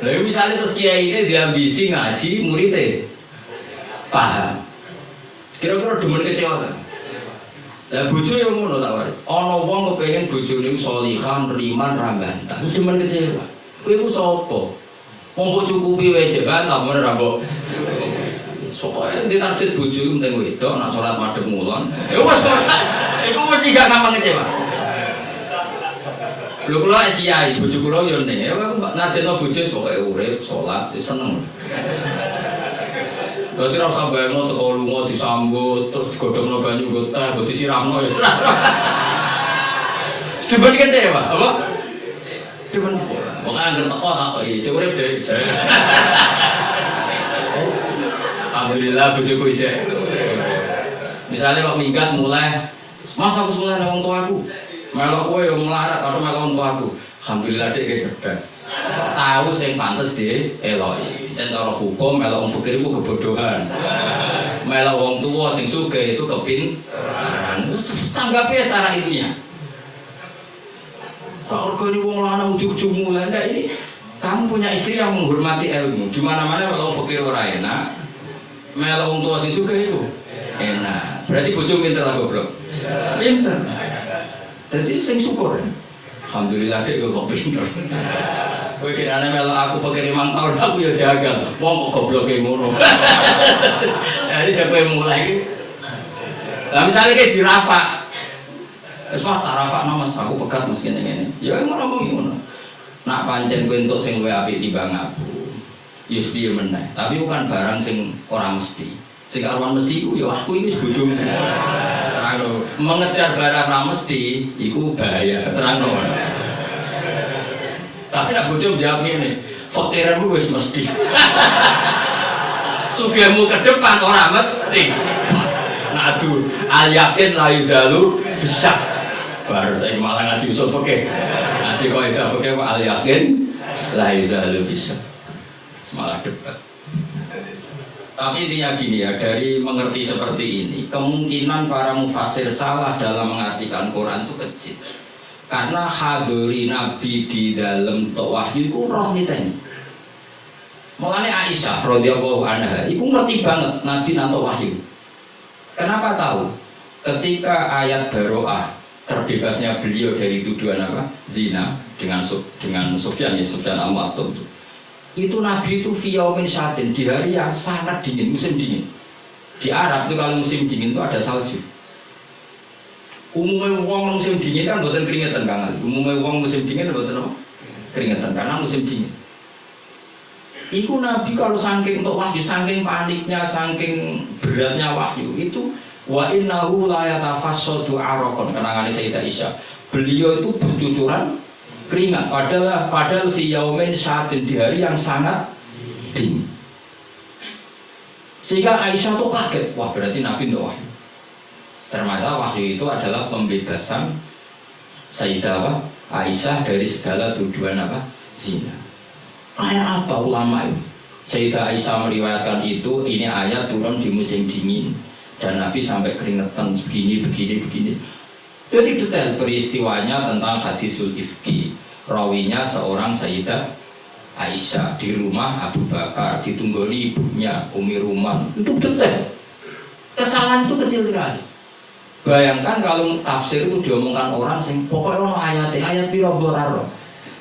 Speaker 1: Lalu misalnya terus kiai ini diambisi ngaji muridnya paham, kira-kira demen kecewa kan? Lah bojo yang ngono tak wae. Ana wong kepengin bojone sholihan, riman, ra bantah. Demen kecewa. Kowe ku sapa? Wong kok cukupi wae jek bantah men ra mbok. Sokoke ditarget bojo penting wedok nak salat madhep ngulon. Ya wis kok. Iku mesti gak gampang kecewa. Lho kula kiai, bojo kula yo ning. Ya najeno bojo pokoke urip, salat, seneng. Berarti ora usah bayangno teko lunga disambut, terus digodhogno banyu nggo teh, nggo disiramno ya. Coba kecewa, apa? Coba kecewa. Wong angger teko takoki, "Cek urip, Dek." Alhamdulillah bojoku isih. Misalnya kok minggat mulai, "Mas aku mulai nang wong tuaku." Melok kowe yo melarat karo melok wong tuaku. Alhamdulillah Dek ge cerdas. Tahu sing pantes dieloki. Jan cara hukum melok wong fakir iku kebodohan. Melok wong tua sing sugih itu kepintaran. Tanggapi secara ilmiah. Kok organi wong lanang ujug-ujug mulai ndak ini kamu punya istri yang menghormati ilmu. Di mana-mana melok wong fakir ora enak. Melok wong tua sing sugih itu enak. Berarti bojo pinter lah goblok. Pinter. Jadi sing syukur. Alhamdulillah Dek kok pinter. Kowe kirane melok aku fakir 5 tahun aku ya jagal. Wong kok gobloke ngono. Jadi coba mulai iki. Lah misale ki dirafak. Wis Mas tak rafakno Mas, aku pegat Mas ngene-ngene. Ya ngono. Nak pancen kowe entuk sing luwih apik timbang aku. Ya piye meneh. Tapi bukan barang sing ora mesti. Sing karuan mesti iku ya aku iki bojomu. Terangno, mengejar barang ora mesti iku bahaya. Terangno. Tapi nak bojo jawab ngene, fakiranmu wis mesti. Sugihmu ke depan ora mesti. Nah aduh, al yakin la yuzalu bisa. Baru saya malah ngaji usul fikih. Ngaji kaidah fikih al yakin la yuzalu bisa. Malah debat. Tapi intinya gini ya, dari mengerti seperti ini, kemungkinan para mufassir salah dalam mengartikan Quran itu kecil. Karena hadiri Nabi di dalam wahyu itu roh niteni. Makanya Aisyah radhiyallahu anha itu ngerti banget Nabi nanto wahyu. Kenapa tahu? Ketika ayat Baro'ah, terbebasnya beliau dari tuduhan apa? Zina dengan Sufyan al-Mu'attal itu Nabi itu fiyaumin syatin di hari yang sangat dingin, musim dingin. Di Arab itu kalau musim dingin itu ada salju. Umumnya wong musim dingin kan mboten keringetan Kang. Umumnya wong musim dingin mboten apa? Keringetan karena musim dingin. Iku Nabi kalau saking untuk wahyu, saking paniknya, saking beratnya wahyu itu wa innahu la yatafassadu araqan kenangane Sayyidah Aisyah. Beliau itu bercucuran keringat padahal fi yaumin syadin di hari yang sangat dingin. Sehingga Aisyah tuh kaget, wah berarti Nabi untuk wahyu. Ternyata wahyu itu adalah pembebasan Sayyidah Aisyah dari segala tuduhan zina. Kayak apa ulama itu? Sayyidah Aisyah meriwayatkan itu, ini ayat turun di musim dingin dan Nabi sampai keringetan begini. Jadi detail peristiwanya tentang hadisul ifki. Rawinya seorang Sayyidah Aisyah di rumah Abu Bakar, ditunggoni ibunya Umi Ruman. Itu detail. Kesalahan itu kecil sekali. Bayangkan kalau tafsir itu diomongkan orang sing pokoknya ono ayat piro ora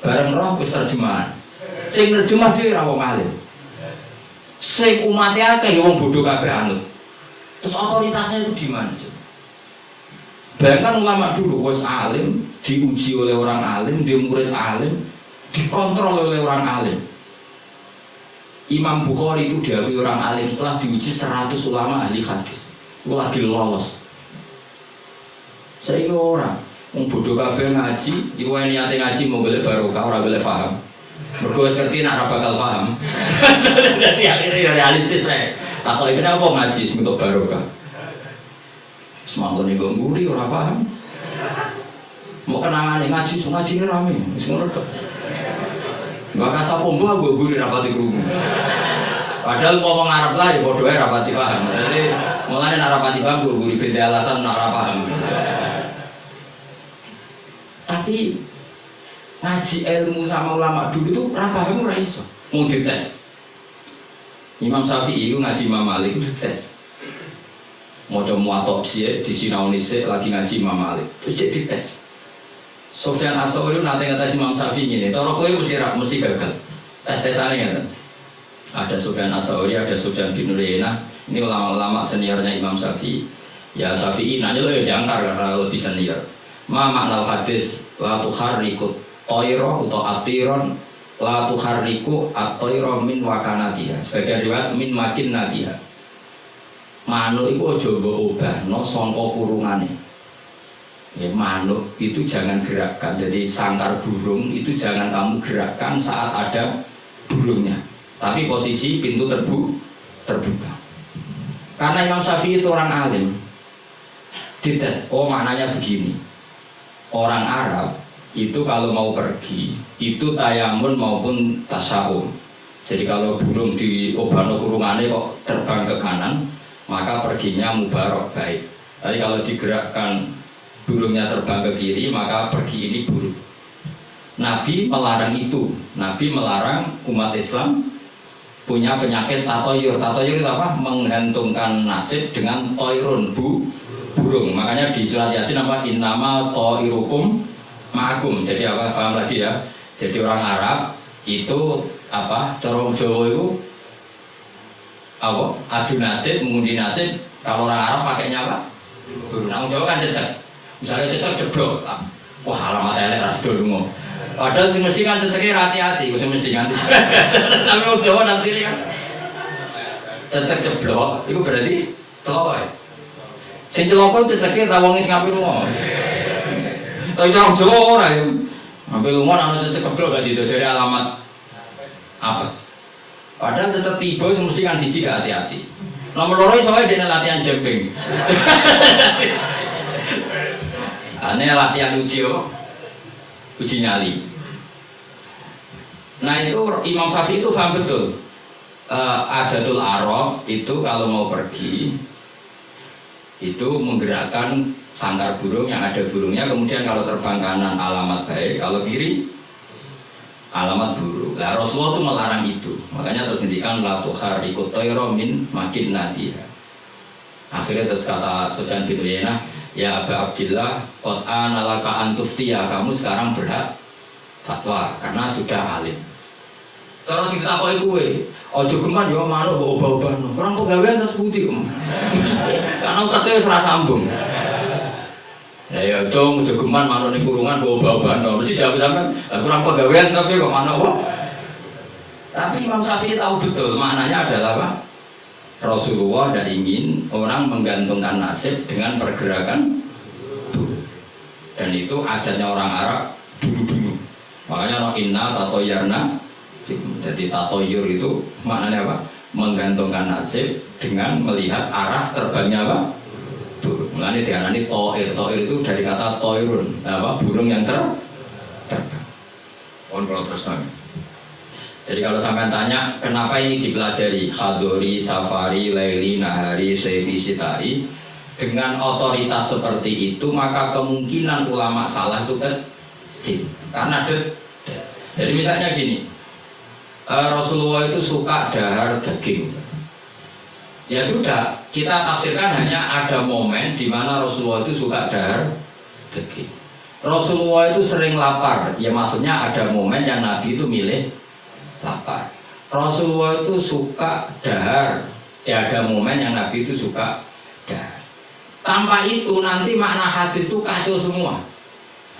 Speaker 1: bareng roh wis terjemahan. Sing nerjemah dhewe ra wong alim. Sing umate akeh ya wong bodho kabeh anut. Terus otoritasnya itu di mana? Bayangkan ulama dulu wis alim, diuji oleh orang alim, dia murid alim, dikontrol oleh orang alim. Imam Bukhari itu diakui orang alim setelah diuji 100 ulama ahli hadis. Itu lagi lolos. Saya kira orang bodoh kabeh ngaji, iku niate ngaji mau golek barokah ora golek paham. Mergo wis ngerti nek ora bakal paham. Dadi akhirnya ya realistis ae. Takoki kenapa ngaji sing untuk barokah. Semangkone nggo nguri ora paham. Mau kenangane ngaji, ngajine rame, wis ngono tok. Maka sapa mbah nggo nguri rapati krungu. Padahal ngomong Arab lah ya padha ae rapati paham. Jadi mulane nek rapati paham nggo nguri beda alasan nek ora paham. Tapi ngaji ilmu sama ulama dulu itu paham ora iso. Mau dites. Imam Syafi'i itu ngaji Imam Malik itu dites. Maca muwatta sih di sinau nisik lagi ngaji Imam Malik. Terus dites. Sufyan Ats-Tsauri nate ngetes Imam Syafi'i ngene. Cara kowe mesti gagal. Tes-tesane ngene. Ada Sufyan Ats-Tsauri, ada Sufyan bin Uyainah. Ini ulama-ulama seniornya Imam Syafi'i. Ya Syafi'i nanya lo ya jangkar karena lebih senior. Ma makna hadis la tuharriku toiro atau atiron la tuharriku atoiro min wakanatiha. Sebagai riwayat min makin natiha. Manuk itu aja mbok obahno sangka kurungane. Ya manuk itu jangan gerakkan. Jadi sangkar burung itu jangan kamu gerakkan saat ada burungnya. Tapi posisi pintu terbuka. Karena Imam Syafi'i itu orang alim. Dites, oh maknanya begini. Orang Arab itu kalau mau pergi itu tayamun maupun tasya'um. Jadi kalau burung di obano kurungannya kok terbang ke kanan, maka perginya mubarok baik. Tapi kalau digerakkan burungnya terbang ke kiri, maka pergi ini buruk. Nabi melarang itu. Nabi melarang umat Islam punya penyakit tatoyur. Tatoyur itu apa? Menggantungkan nasib dengan toirun burung. Makanya di surat Yasin apa? Innama toirukum ma'akum. Jadi apa? Paham lagi ya? Jadi orang Arab itu apa? Corong Jawa itu apa? Adu nasib, mengundi nasib. Kalau orang Arab pakainya apa? Burung. Orang Jawa kan cecek. Misalnya cecek jeblok. Wah alamat elek ras dongo. Padahal sing mesti kan ceceke hati-hati, sing mesti ganti. Tapi wong Jawa nanti kan cecek jeblok, itu berarti celaka ya. Sing celaka ceceke ta wong sing ngapi lunga. Tapi orang Jawa ora ya. Ngapi lunga ana cecek jeblok gak sido dari alamat apes. Padahal cecek tiba sing mesti kan siji gak hati-hati. Nomor loro iso wae dene latihan jumping. Ane latihan uji nyali. Nah itu Imam Syafi'i itu paham betul. Adatul Arab itu kalau mau pergi itu menggerakkan sangkar burung yang ada burungnya. Kemudian kalau terbang kanan alamat baik, kalau kiri alamat buruk. Nah Rasulullah itu melarang itu. Makanya terus ngendikan la tuharriku tayra min makin nadiha. Akhirnya terus kata Sufyan bin Uyainah, ya Aba Abdillah, qad ana laka an tuftiya, kamu sekarang berhak fatwa karena sudah alim. Terus kita takoki kowe, aja geman yo manuk mbok obah-obahno. Orang pegawean terus putih. Karena uteknya wis ora sambung. Ya cung jogeman manut ning kurungan bawa bawa mesti jawab sampean kurang pegawaian tapi kok mana kok. Tapi Imam Syafi'i tahu betul maknanya adalah apa? Rasulullah tidak ingin orang menggantungkan nasib dengan pergerakan bulu. Dan itu adatnya orang Arab dulu-dulu. Makanya no inna tatoyarna. Jadi tatoyur itu maknanya apa? Menggantungkan nasib dengan melihat arah terbangnya apa? Burung. Mulanya diarani toir. Toir itu dari kata toirun, apa? Burung yang terbang. Kalau terus nanya. Jadi kalau sampai tanya kenapa ini dipelajari Khadori, Safari, Laili, Nahari, Saifi, Sitai dengan otoritas seperti itu maka kemungkinan ulama salah itu kecil karena jadi misalnya gini Rasulullah itu suka dahar daging ya sudah kita tafsirkan hanya ada momen di mana Rasulullah itu suka dahar daging Rasulullah itu sering lapar ya maksudnya ada momen yang Nabi itu milih lapar. Rasulullah itu suka dahar. Ya ada momen yang Nabi itu suka dahar. Tanpa itu nanti makna hadis itu kacau semua.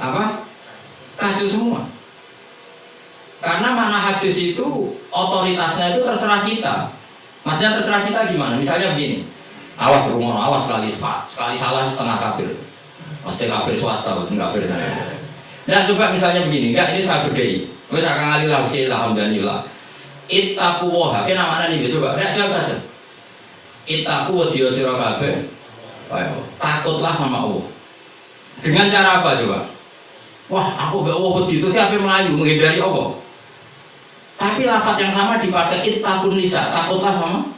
Speaker 1: Apa? Kacau semua. Karena makna hadis itu otoritasnya itu terserah kita. Maksudnya terserah kita gimana? Misalnya begini. Awas rumah, awas sekali salah setengah kafir. Pasti kafir swasta, bukan kafir. Nah coba misalnya begini, enggak ini saya bedai. Wes akan ngalilah alhamdulillah. Ittaqu wa kena mana nih coba enggak jawab saja. Ittaqu wa dia sira kabeh. Ayo, takutlah sama Allah. Dengan cara apa coba? Wah, aku be Allah wedi terus ape melayu menghindari Allah. Tapi lafaz yang sama dipakai ittaqun nisa, takutlah sama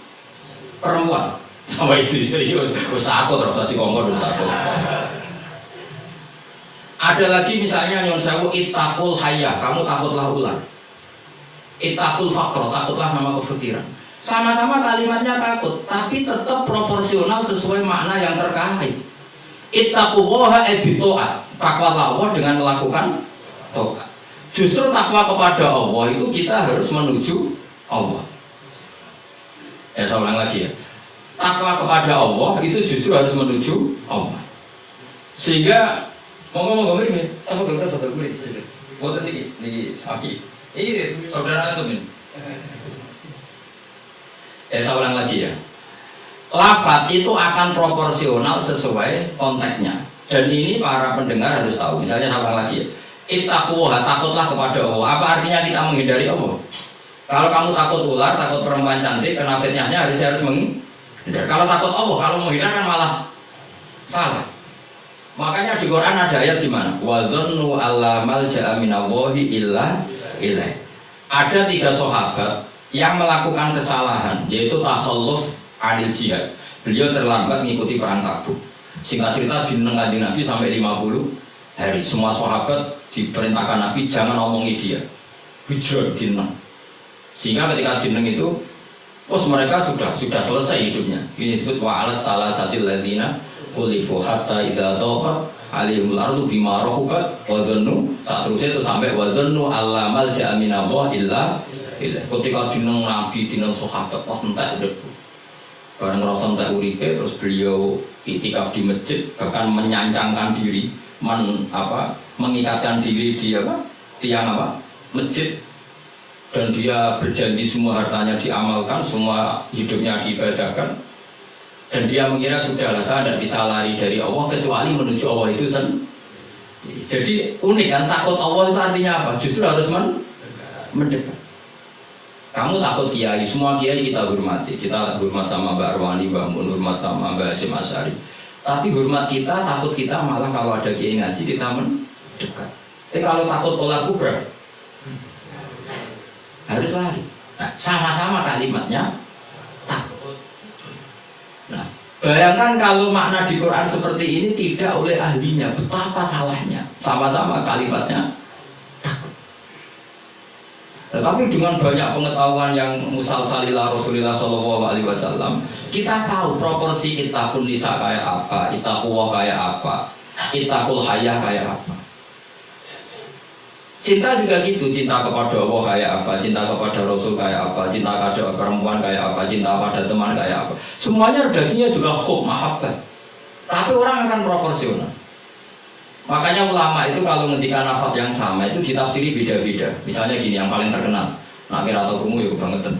Speaker 1: perempuan. Sama istri serius. Wes takut terus dikongkon terus takut. Ada lagi misalnya nyon sewu ittaqul hayya, kamu takutlah ular. Ittaqul faqr, takutlah sama kefakiran. Sama-sama kalimatnya takut, tapi tetap proporsional sesuai makna yang terkait. Ittaqullaha bitaat, takwalah Allah dengan melakukan taat. Justru takwa kepada Allah itu kita harus menuju Allah. Saya ulang lagi ya. Takwa kepada Allah itu justru harus menuju Allah. Sehingga ngomong-ngomong ini, apa saudara ini? Buat ini sapi. Ini saudara antum ini. Saya ulang lagi ya. Lafaz itu akan proporsional sesuai konteksnya. Dan ini para pendengar harus tahu. Misalnya saya ulang lagi ya. Ittaqullaha, takutlah kepada Allah. Apa artinya kita menghindari Allah? Kalau kamu takut ular, takut perempuan cantik, kena fitnahnya harus menghindar. Kalau takut Allah, kalau menghindar kan malah salah. Makanya di Quran ada ayat di mana? Wa dzannu alla malja'a minallahi illa ilaih. Ada 3 sahabat yang melakukan kesalahan yaitu takhalluf anil jihad. Beliau terlambat mengikuti perang Tabuk. Singkat cerita dineng kanjeng Nabi sampai 50 hari. Semua sahabat diperintahkan Nabi jangan omongi dia. Hijrah dineng. Sehingga ketika dineng itu mereka sudah selesai hidupnya. Ini disebut wa alas salasatil ladzina khulifu hatta idza taqat alimul ardu bima rahubat wa dhannu saat terusnya itu sampai wa dhannu alla malja'a minallah illa illah. Ketika dineng Nabi dineng sahabat entek urip. Bareng ngrasa entek uripe terus beliau itikaf di masjid bahkan menyancangkan diri mengikatkan diri di tiang masjid dan dia berjanji semua hartanya diamalkan, semua hidupnya diibadahkan. Dan dia mengira sudahlah saya tidak bisa lari dari Allah kecuali menuju Allah itu sendiri. Jadi unik kan, takut Allah itu artinya apa? Justru harus mendekat. Kamu takut kiai, semua kiai kita hormati. Kita hormat sama Mbak Arwani, Mbak Mun, hormat sama Mbak Hasyim Asy'ari. Tapi hormat kita, takut kita malah kalau ada kiai ngaji kita mendekat. Tapi kalau takut olah kubra harus lari. Sama-sama kalimatnya takut. Nah, bayangkan kalau makna di Quran seperti ini tidak oleh ahlinya, betapa salahnya. Sama-sama kalimatnya takut. Tetapi dengan banyak pengetahuan yang musalsalillah Rasulullah SAW, kita tahu proporsi ittaqun nisa kayak apa, ittaqullah kayak apa, ittaqul hayya kayak apa. Cinta juga gitu, cinta kepada Allah kayak apa, cinta kepada Rasul kayak apa, cinta kepada perempuan kayak apa, cinta pada teman kayak apa. Semuanya redaksinya juga hub, mahabbah. Tapi orang akan proporsional. Makanya ulama itu kalau ngendikan lafaz yang sama itu ditafsiri beda-beda. Misalnya gini, yang paling terkenal, nak kira atau kamu ya kebangetan.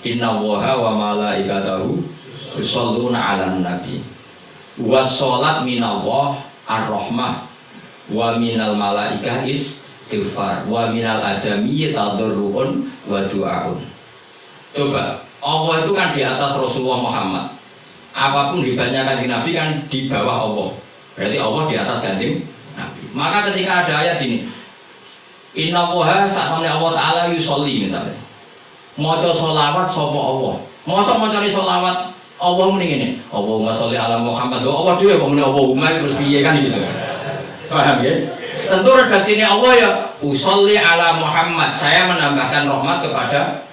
Speaker 1: Inna woha wa malaikatahu yusholluna 'alan nabi. Wa sholat minallah ar-rahmah wa minal malaikah istighfar wa minal adami tadarruun wa du'aun. Coba, Allah itu kan di atas Rasulullah Muhammad. Apapun hebatnya kanjeng Nabi kan di bawah Allah. Berarti Allah di atas kanjeng Nabi. Maka ketika ada ayat ini, Inna woha saat Allah Ta'ala yusolli misalnya, maca sholawat sapa Allah. Masa macane sholawat Allah muni ngene, Allahumma sholli ala Muhammad. Allah dhewe kok muni Allahumma terus piye kan gitu. Paham ya? Tentu redaksine Allah ya usolli ala Muhammad. Saya menambahkan rahmat kepada,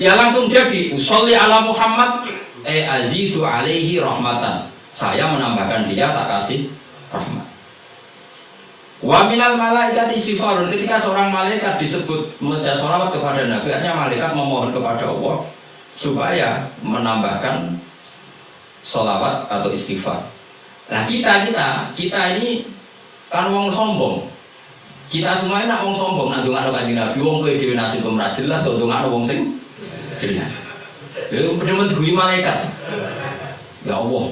Speaker 1: ya langsung jadi usolli ala Muhammad azidu alaihi rahmatan. Saya menambahkan dia tak kasih rahmat. Wa minal malaikati istighfarun, ketika seorang malaikat disebut membaca sholawat kepada Nabi, artinya malaikat memohon kepada Allah supaya menambahkan sholawat atau istighfar. Nah kita ini kan wong sombong. Kita semua ini nak wong sombong, nak ndongakno kanjeng Nabi, wong kowe dhewe nasib ora jelas kok ndongakno wong sing jelas. Ya bener-bener guyu malaikat. Ya Allah,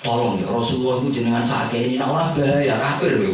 Speaker 1: tolong ya Rasulullah itu jenengan sakit ini nak orang bahaya kafir loh.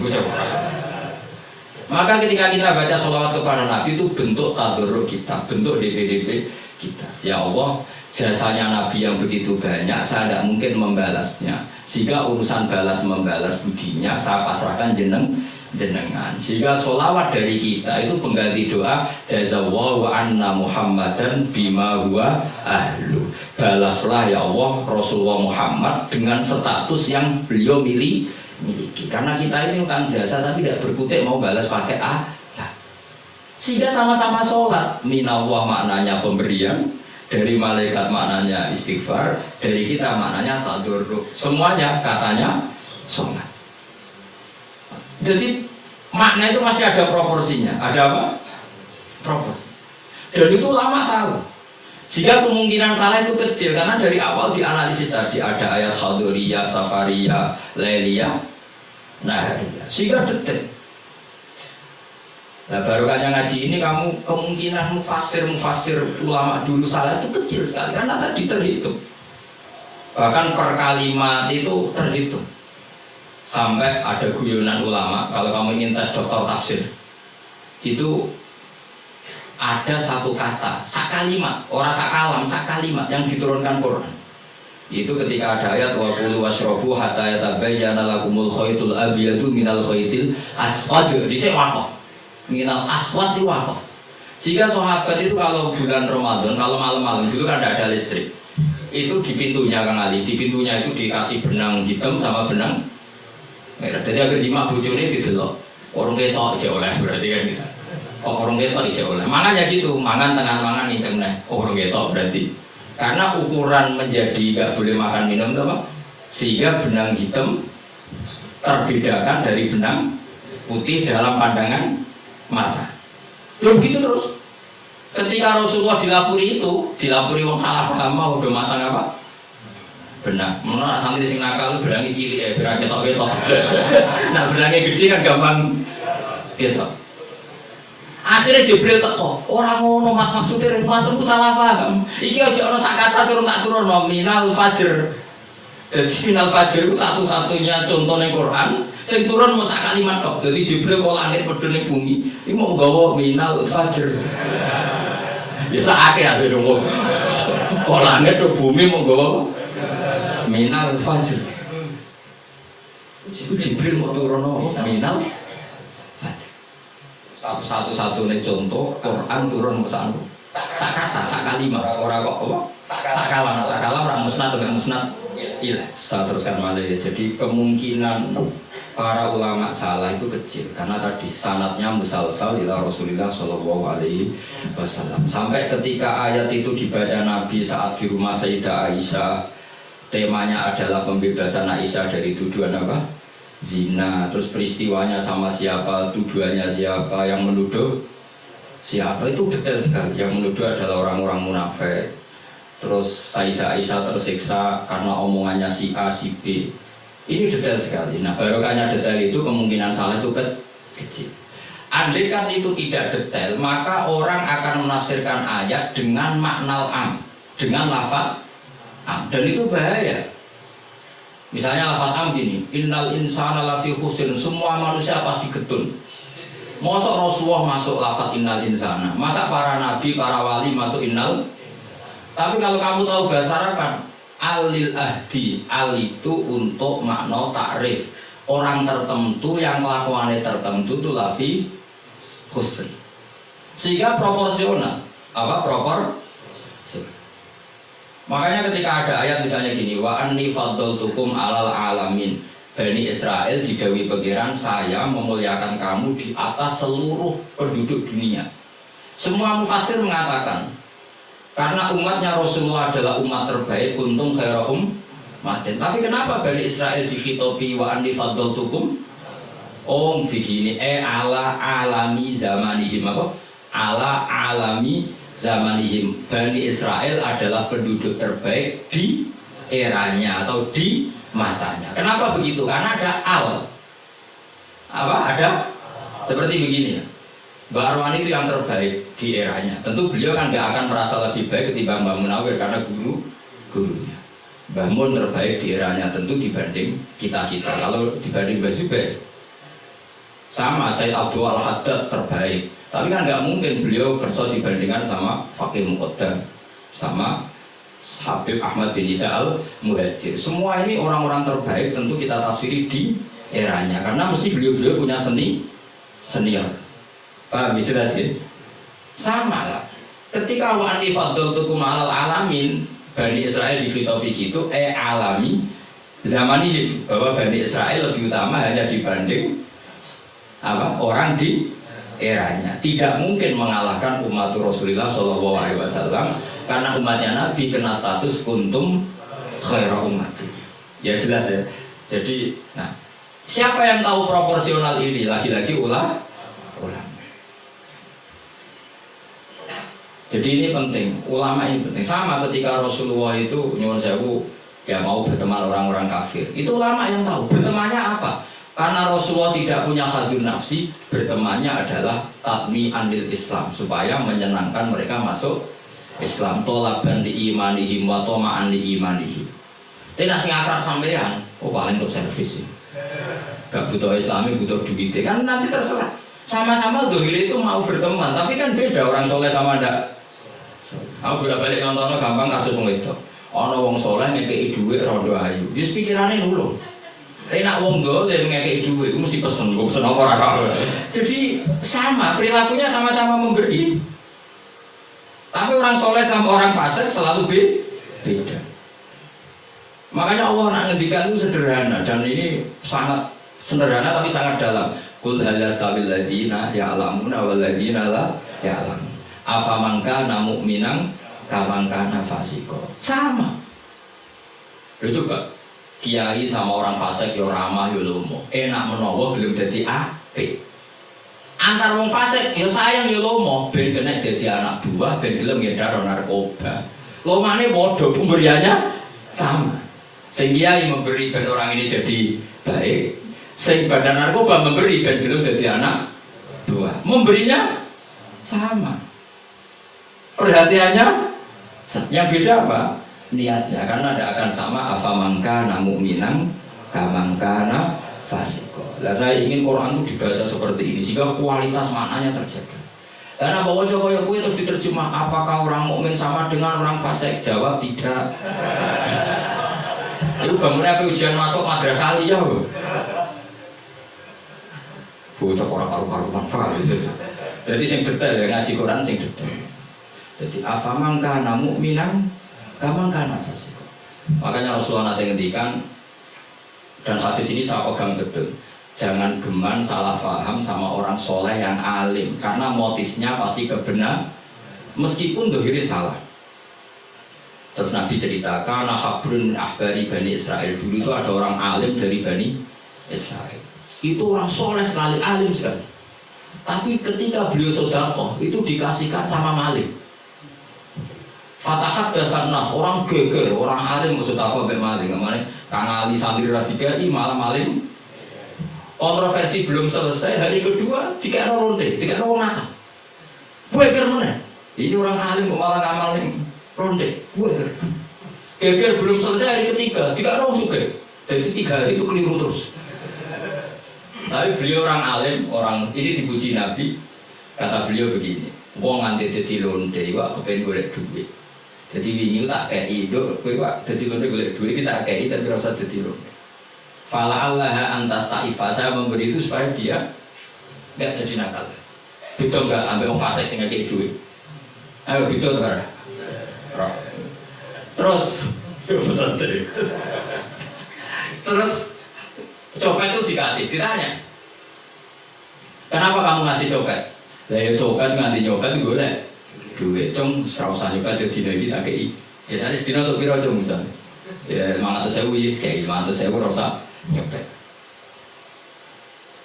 Speaker 1: Maka ketika kita baca sholawat kepada Nabi itu bentuk tadarruk kita, bentuk DPDP kita. Ya Allah, jasanya Nabi yang begitu banyak, saya tidak mungkin membalasnya. Sehingga urusan balas membalas budinya saya pasrahkan jenengan. Sehingga sholawat dari kita itu pengganti doa jazallahu anna Muhammadan bima huwa ahlu. Balaslah ya Allah Rasulullah Muhammad dengan status yang beliau miliki. Karena kita ini utang jasa tapi tidak berkutik mau balas pakai sehingga sama-sama sholat. Minallah maknanya pemberian, dari malaikat maknanya istighfar, dari kita maknanya tadarruk. Semuanya katanya sholat. Jadi makna itu masih ada proporsinya. Ada apa? Proporsi. Dan itu lama tahu. Sehingga kemungkinan salah itu kecil karena dari awal dianalisis tadi ada ayat Khaduriyah, Safariyah, Lailiyah. Nah, sehingga detik. Nah, baru kan ngaji ini kamu kemungkinan mufasir ulama dulu salah itu kecil sekali karena tadi terhitung. Bahkan per kalimat itu terhitung. Sampai ada guyonan ulama, kalau kamu ingin tes doktor tafsir, itu ada satu kata, sakalimat, orang sakalam, sakalimat yang diturunkan Quran. Itu ketika ada ayat wa qulu washrabu hatta yatabayyana lakumul khaytul abyadu minal khaytil aswad, dhisik waqaf. Minal aswad itu waqaf. Sehingga sahabat itu kalau bulan Ramadan, kalau malam-malam dulu kan ada listrik. Itu di pintunya Kang Ali, di pintunya itu dikasih benang hitam sama benang merah. Jadi agar jimat bojone didelok. Orang ketok aja oleh berarti kan gitu. Orang ketok aja oleh. Makanya gitu, mangan tengah mangan inceng neh. Orang ketok berarti. Karena ukuran menjadi gak boleh makan minum itu apa? Sehingga benang hitam terbedakan dari benang putih dalam pandangan mata. Ya begitu terus. Ketika Rasulullah dilapuri wong salah paham mau udah masang apa? Benang. Mana santri sing nakal benangnya cilik benang ketok-ketok. Nah benangnya gede kan gampang ketok. Akhirnya Jibril teko, orang ngono maksudnya maturku salah paham. Iki aja ono sak kata suruh tak turun nominal fajr. Jadi minal fajr itu satu-satunya contohnya Quran. Sing turun mau sak kalimat tok. Jadi Jibril kok langit padha ning bumi, iki mau gawa minal fajr. Ya sak akeh ae dong. Kok langit ke bumi mau gawa minal fajr. Jibril mau turun minal fajr. Satu-satunya contoh Quran turun pesan sak kata, sak kalimat, orang kok apa? Sak kalam orang musnad atau musnad ilah. Saya teruskan malah ya. Jadi kemungkinan para ulama salah itu kecil karena tadi sanadnya musalsal ila Rasulullah Shallallahu Alaihi Wasallam. Sampai ketika ayat itu dibaca Nabi saat di rumah Sayyidah Aisyah, temanya adalah pembebasan Aisyah dari tuduhan apa? Zina, terus peristiwanya sama siapa, tuduhannya siapa, yang menuduh siapa, itu detail sekali. Yang menuduh adalah orang-orang munafik. Terus Sayyidah Aisyah tersiksa karena omongannya si A, si B. Ini detail sekali. Nah, barokahnya detail itu kemungkinan salah itu kecil. Andai kan itu tidak detail, maka orang akan menafsirkan ayat dengan makna am, dengan lafaz am, dan itu bahaya. Misalnya lafaz am gini, innal insana lafi khusr, semua manusia pasti getun. Masa Rasulullah masuk lafaz innal insana, masa para nabi, para wali masuk innal. Tapi kalau kamu tahu bahasa Arab kan, alil ahdi, al itu untuk makna takrif. Orang tertentu yang kelakuannya tertentu itu lafi khusr. Sehingga proporsional. Apa proporsional? Makanya ketika ada ayat misalnya gini, wa anni faddaltukum alal alamin. Bani Israel didawi pangeran, saya memuliakan kamu di atas seluruh penduduk dunia. Semua mufassir mengatakan karena umatnya Rasulullah adalah umat terbaik, kuntum khaira ummatin. Tapi kenapa Bani Israel dikhitobi wa anni faddaltukum? Oh begini, ala alami zamanihim apa? Ala alami zamanihim. Bani Israel adalah penduduk terbaik di eranya atau di masanya. Kenapa begitu? Karena ada al. Apa? Ada seperti begini ya. Mbak Arwani itu yang terbaik di eranya. Tentu beliau kan gak akan merasa lebih baik ketimbang Mbak Munawir karena gurunya. Mbak Mun terbaik di eranya tentu dibanding kita-kita. Kalau dibanding Mbak Zubair sama Said Abdul Al-Haddad terbaik. Tapi kan gak mungkin beliau kerso dibandingkan sama Fakih Muqaddam, sama Habib Ahmad bin Isa al-Muhajir. Semua ini orang-orang terbaik tentu kita tafsiri di eranya. Karena mesti beliau-beliau punya senior. Paham jelas ya? Sama lah. Ketika wa anni faddaltukum alal alamin, Bani Israel dikhitobi gitu, alami zamanihim, bahwa Bani Israel lebih utama hanya dibanding apa? Orang di eranya. Tidak mungkin mengalahkan umat Rasulullah SAW karena umatnya Nabi kena status kuntum khaira ummati. Ya jelas ya. Jadi, nah, siapa yang tahu proporsional ini? Lagi-lagi ulama. Jadi ini penting, ulama ini penting. Sama ketika Rasulullah itu nyuwun sewu ya mau berteman orang-orang kafir. Itu ulama yang tahu. Bertemannya apa? Karena Rasulullah tidak punya hadun nafsi, bertemannya adalah tatmi anil Islam supaya menyenangkan mereka masuk Islam. Tolaban di imanihim wa toma'an di imanihim. Tidak sing akrab sampean, oh paling untuk servis ya. Gak butuh Islami, butuh duit. Kan nanti terserah. Sama-sama dohir itu mau berteman, tapi kan beda orang soleh sama ndak. Aku bolak-balik nonton gampang kasus wong itu. Ana wong soleh ngekeki dhuwit rondo ayu. Wis pikirane nulung. Enak wong dolim ngekeki dhuwit mesti pesen, kok pesen apa ora kok. Jadi sama, perilakunya sama-sama memberi. Tapi orang soleh sama orang fasik selalu beda. Makanya Allah nak ngendikan itu sederhana dan ini sangat sederhana tapi sangat dalam. Qul hal yastawil ladzina ya'lamuna wal ladzina la ya'lamun. Afaman kana mu'minan kaman kana fasiqo. Sama. Lho coba kiai sama orang fasik yo ramah yo lomo. Enak menawa gelem dadi apik. Antar wong fasik yo sayang yo lomo ben kena dadi anak buah ben gelem ngedar narkoba. Lomane padha pemberiannya sama. Sing kiai memberi ben orang ini jadi baik. Sing badan narkoba memberi ben gelem dadi anak buah. Memberinya sama. Perhatiannya yang beda apa? Niatnya, karena tidak akan sama afamangkana mu'minan kamangkana fasiko. Lah saya ingin Quran itu dibaca seperti ini sehingga kualitas maknanya terjaga. Karena bawa Jokowi itu terus diterjemah apakah orang mukmin sama dengan orang fasik? Jawab tidak. Itu bangunnya apa ujian masuk madrasah aliyah loh. Bocah orang karu-karuan faham itu. Jadi sing detail ya ngaji Quran sing detail. Jadi afaman kana mu'minan kaman kana fasik. Makanya Rasulullah nanti ngendikan dan hadis ini saya pegang betul. Jangan geman salah paham sama orang soleh yang alim karena motifnya pasti kebenar meskipun dohiri salah. Terus Nabi ceritakan habrun ahbari Bani Israel, dulu itu ada orang alim dari Bani Israel. Itu orang soleh sekali, alim sekali. Tapi ketika beliau sedekah itu dikasihkan sama maling. Fatahat dasar nas, orang geger, orang alim maksud aku sampai maling. Kemarin Kang Ali santri radika ini malam maling. Kontroversi belum selesai, hari kedua tiga ronde, tiga orang nakal. Geger mana? Ini orang alim malah ngamalin ronde, geger. Geger belum selesai hari ketiga, tiga orang juga. Jadi 3 hari itu keliru terus. Tapi beliau orang alim, orang ini dipuji Nabi. Kata beliau begini, wong nganti dadi londe, wak kepengen golek duit. Jadi wingi tak kei nduk, kowe Pak dadi londe golek duit iki tak kei tapi ora usah dadi londe. Fala Allah antas taifa, saya memberi itu supaya dia enggak jadi nakal. Betul enggak ambek wong fasik sing ngekei duit. Ayo betul ora? Terus yo pesan terus copet itu dikasih, ditanya. Kenapa kamu ngasih copet? Lah ya copet nganti nyopet golek duit, cung serausan juga ada dina ini tak kei. Biasanya sedina untuk piro cung misalnya. Ya 500.000 yes kei, 500.000 rasa nyopet.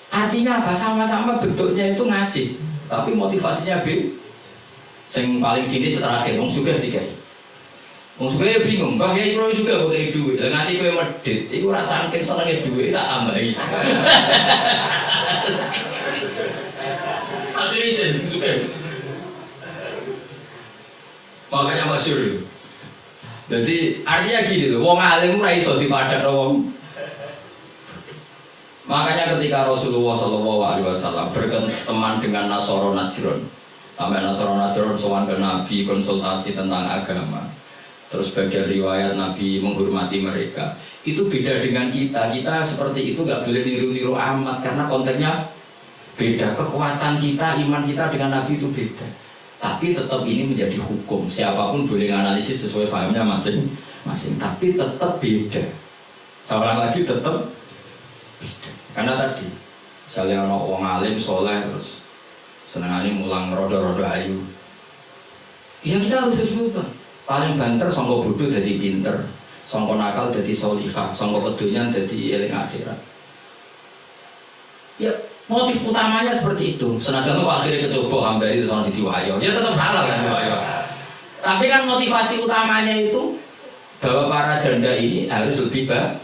Speaker 1: Artinya apa? Sama-sama bentuknya itu ngasih, tapi motivasinya B. Sing paling sini terakhir, wong sugih dikai. Wong sugih ya bingung, mbah ya kalau sugih kok kei duit. Lah nanti kowe medhit, iku ora saking senenge duit tak tambahi. Asli sing sugih. Makanya masyhur. Jadi artinya gini loh, wong alim ora iso dipadakno wong. Makanya ketika Rasulullah SAW berteman dengan Nasoro Najron, sampai Nasoro Najron sowan ke Nabi konsultasi tentang agama. Terus bagian riwayat Nabi menghormati mereka. Itu beda dengan kita. Kita seperti itu nggak boleh niru-niru amat karena konteksnya beda. Kekuatan kita, iman kita dengan Nabi itu beda. Tapi tetap ini menjadi hukum. Siapapun boleh menganalisis sesuai fahamnya masing-masing. Tapi tetap beda. Saya ulang lagi tetap beda. Karena tadi, misalnya orang alim soleh terus senengannya mulang rodo-rodo ayu. Ya kita harus sesuatu. Paling banter sangka bodoh jadi pinter, sangka nakal jadi solihah, sangka kedonyan jadi eling akhirat. Ya. Motif utamanya seperti itu. Senajan kok akhirnya kecoba hambari terus orang diwayo, ya tetap halal kan diwayo. Tapi kan motivasi utamanya itu bahwa para janda ini harus lebih baik.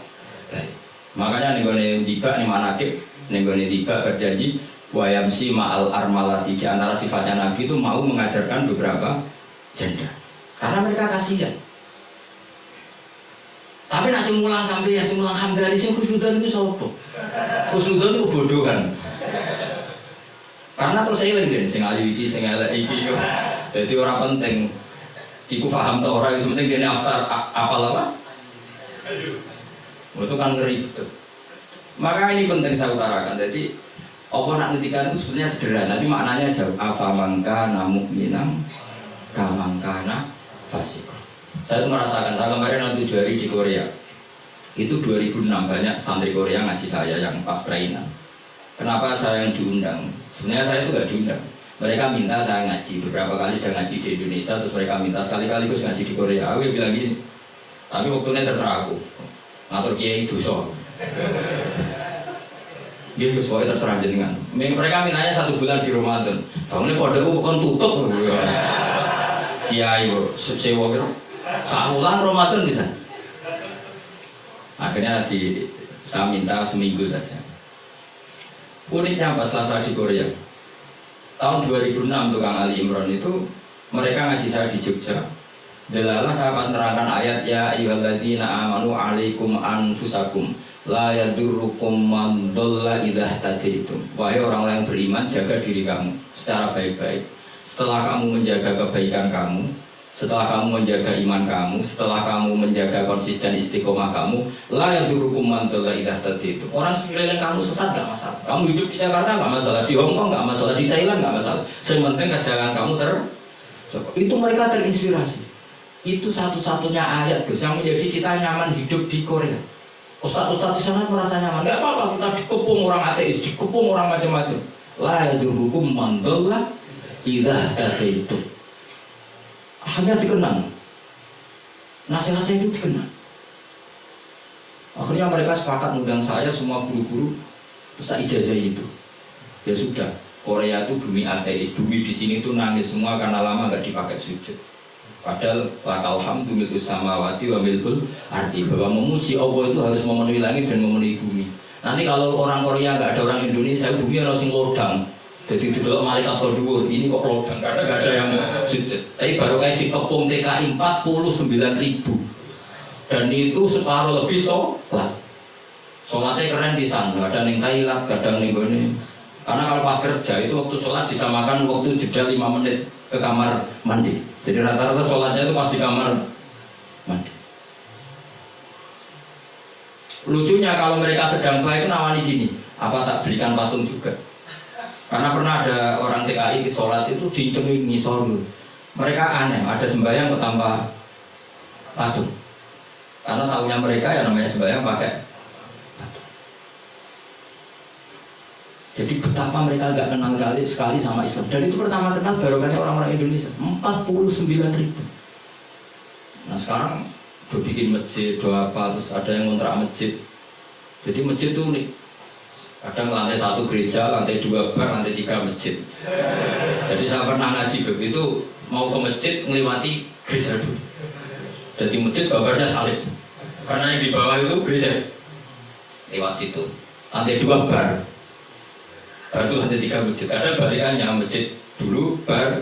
Speaker 1: Makanya nih tiba nih manakib, nih tiba berjanji wayamsi ma'al armalati. Di antara sifatnya Nabi itu mau mengajarkan beberapa janda. Karena mereka kasihan. Tapi nak simulang sampai yang simulang hambari sing khusnudan itu sopo. Khusnudan itu kebodohan. Karena terus eling deh, sing ayu iki, sing elek iki. Jadi orang penting. Iku paham tak orang yang penting dia apal apa? Itu kan ngeri betul. Maka ini penting saya utarakan. Jadi apa nak ngetikan itu sebenarnya sederhana. Tapi maknanya jauh. Afamangkana mu'minam kamangkana fasik. Saya itu merasakan. Saya kemarin 7 hari di Korea. Itu 2006 banyak santri Korea ngaji saya yang pas perainan. Kenapa saya yang diundang? Sebenarnya saya itu gak diundang. Mereka minta saya ngaji, beberapa kali sudah ngaji di Indonesia, terus mereka minta sekali-kali gue ngaji di Korea. Aku bilang gini, tapi waktunya terserah aku. Ngatur kiai dosa. Gitu, pokoknya terserah jenengan. Mereka mintanya 1 bulan di Ramadan. Bangunnya pada aku bukan tutup. Kiai bro, sewa kira. 1 bulan Ramadan bisa. Akhirnya saya minta seminggu saja. Uniknya pas Selasa di Korea tahun 2006 tukang Ali Imran itu mereka ngaji saya di Jogja. Delalah saya pas nerangkan ayat ya ayyuhalladzina amanu alaikum anfusakum la yadurrukum man dhalla idza tadaitum. Wahai orang-orang yang beriman, jaga diri kamu secara baik-baik. Setelah kamu menjaga kebaikan kamu, setelah kamu menjaga iman kamu, setelah kamu menjaga konsisten istiqomah kamu, la yadurukum man dhalla idza tadaitum. Orang sekeliling kamu sesat gak masalah. Kamu hidup di Jakarta gak masalah, di Hong Kong gak masalah, di Thailand gak masalah. Yang penting kesehatan kamu itu mereka terinspirasi. Itu satu-satunya ayat Gus yang menjadi kita nyaman hidup di Korea. Ustaz-ustaz di sana merasa nyaman. Gak apa-apa kita dikepung orang ateis, dikepung orang macam-macam. La yadurukum man dhalla idza tadaitum. Akhirnya dikenang, nasihat saya itu dikenang. Akhirnya mereka sepakat mengundang saya semua guru-guru, terus tak ijazah itu. Ya sudah, Korea itu bumi ateis, bumi di sini tuh nangis semua karena lama nggak dipakai sujud. Padahal lakal hamdu milkus samawati wa milkul ardi, bahwa memuji Allah itu harus memenuhi langit dan memenuhi bumi. Nanti kalau orang Korea nggak ada orang Indonesia, bumi harus lodang. Jadi didelok malaikat kedua ini kok lodang karena nggak ada yang sujud. Tapi baru kayak dikepung TKI 49.000 dan itu separuh lebih sholat. Sholatnya keren di sana, ada yang Thailand, kadang yang gini. Karena kalau pas kerja itu waktu sholat disamakan waktu jeda 5 menit ke kamar mandi. Jadi rata-rata sholatnya itu pas di kamar mandi. Lucunya kalau mereka sedang baik itu nawani gini, apa tak belikan patung juga? Karena pernah ada orang TKI di sholat itu dicengi ngisor. Mereka aneh, ada sembahyang tanpa patung. Karena tahunya mereka yang namanya sembahyang pakai patung. Jadi betapa mereka nggak kenal sekali sama Islam. Dan itu pertama kenal baru kan orang-orang Indonesia 49.000. Nah sekarang udah bikin masjid, doa apa, terus ada yang ngontrak masjid. Jadi masjid itu nih, kadang lantai 1 gereja, lantai 2 bar, lantai 3 masjid. Jadi saya pernah ngaji begitu, mau ke masjid ngelewati gereja dulu. Jadi masjid gambarnya salib, karena yang di bawah itu gereja. Lewat situ, lantai 2 bar, baru lantai 3 masjid. Kadang balikannya masjid dulu, bar.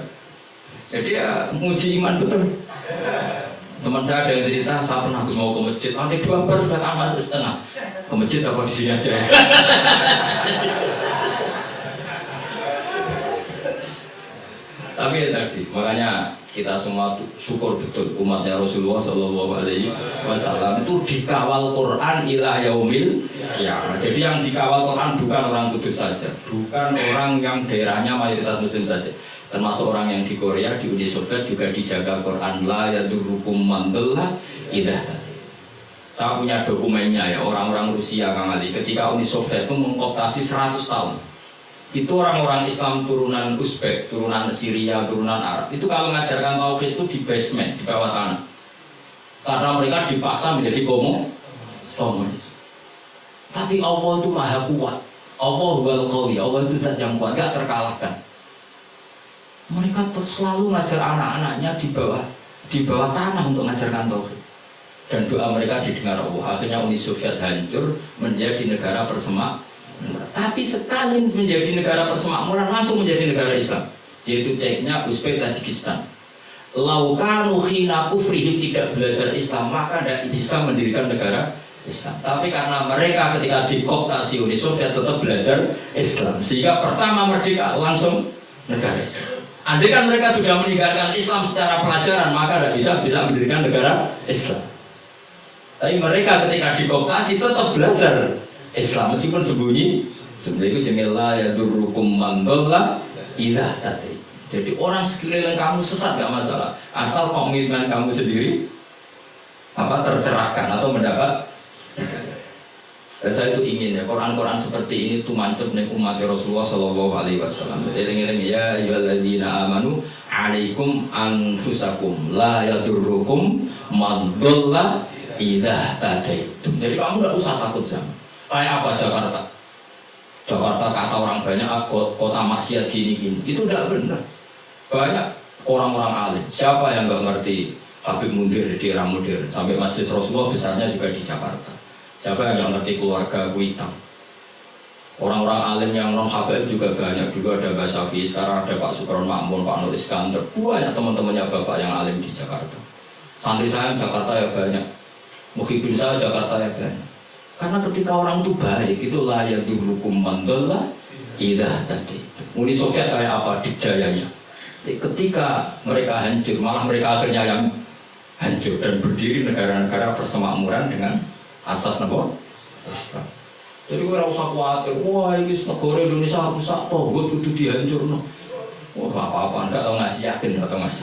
Speaker 1: Jadi ya nguji iman betul. Teman saya ada yang cerita, saya pernah mau ke masjid, lantai 2 bar sudah kan masuk setengah. Ke masjid apa di sini aja? Tapi ya tadi, makanya kita semua syukur betul umatnya Rasulullah Shallallahu Alaihi Wasallam itu dikawal Quran ila yaumil qiyamah. Jadi yang dikawal Quran bukan orang kudus saja, bukan orang yang daerahnya mayoritas Muslim saja. Termasuk orang yang di Korea, di Uni Soviet juga dijaga Quran la yadurrukum man dhalla idza tadi. Saya punya dokumennya ya, orang-orang Rusia Kang Ali ketika Uni Soviet itu mengkooptasi 100 tahun. Itu orang-orang Islam turunan Uzbek, turunan Syria, turunan Arab. Itu kalau mengajarkan tauhid itu di basement, di bawah tanah. Karena mereka dipaksa menjadi komunis. Tapi Allah itu maha kuat. Allah wal qawi, Allah itu zat yang kuat, gak terkalahkan. Mereka terus selalu ngajar anak-anaknya di bawah tanah untuk mengajarkan tauhid. Dan doa mereka didengar Allah. Akhirnya Uni Soviet hancur menjadi negara persemakmuran. Tapi sekali menjadi negara persemakmuran langsung menjadi negara Islam, yaitu Ceknya Uzbek Tajikistan. Laukanu khina kufrihim tidak belajar Islam maka tidak bisa mendirikan negara Islam. Tapi karena mereka ketika dikooptasi Uni Soviet tetap belajar Islam, sehingga pertama merdeka langsung negara Islam. Andai kan mereka sudah meninggalkan Islam secara pelajaran maka tidak bisa mendirikan negara Islam. Tapi mereka ketika dikooptasi tetap belajar Islam meskipun sembunyi itu jengela ya durrukum man dhalla idza tadi. Jadi orang sekeliling kamu sesat gak masalah, asal komitmen kamu sendiri tercerahkan atau mendapat. Dan saya itu ingin ya Quran-Quran seperti ini tuh mantep nih umat Rasulullah Shallallahu Alaihi Wasallam. Eling-eling ya ayyuhalladzina amanu alaikum anfusakum la yadurrukum man dhalla idza tadaitum. Jadi kamu nggak usah takut sama. Kayak apa Jakarta? Jakarta kata orang banyak kota maksiat gini-gini. Itu tidak benar. Banyak orang-orang alim. Siapa yang nggak ngerti Habib Mundir di era modern? Sampai Majelis Rasulullah besarnya juga di Jakarta. Siapa yang nggak ngerti keluarga Kuitang? Orang-orang alim yang non Habib juga banyak. Dulu ada Mbak Syafi'i, sekarang ada Pak Sukron Makmun, Pak Nur Iskandar. Banyak teman-temannya bapak yang alim di Jakarta. Santri saya di Jakarta ya banyak. Muhibin saya Jakarta ya banyak. Karena ketika orang itu baik, itu la yadurrukum man dhalla idza tadi. Uni Soviet kayak apa dijayanya? Ketika mereka hancur, malah mereka akhirnya yang hancur dan berdiri negara-negara persemakmuran dengan asas Islam. Jadi ora usah khawatir, wah ini negara Indonesia rusak toh, kudu dihancurno. Wah apa-apa, enggak tahu ngaji yakin atau ngaji.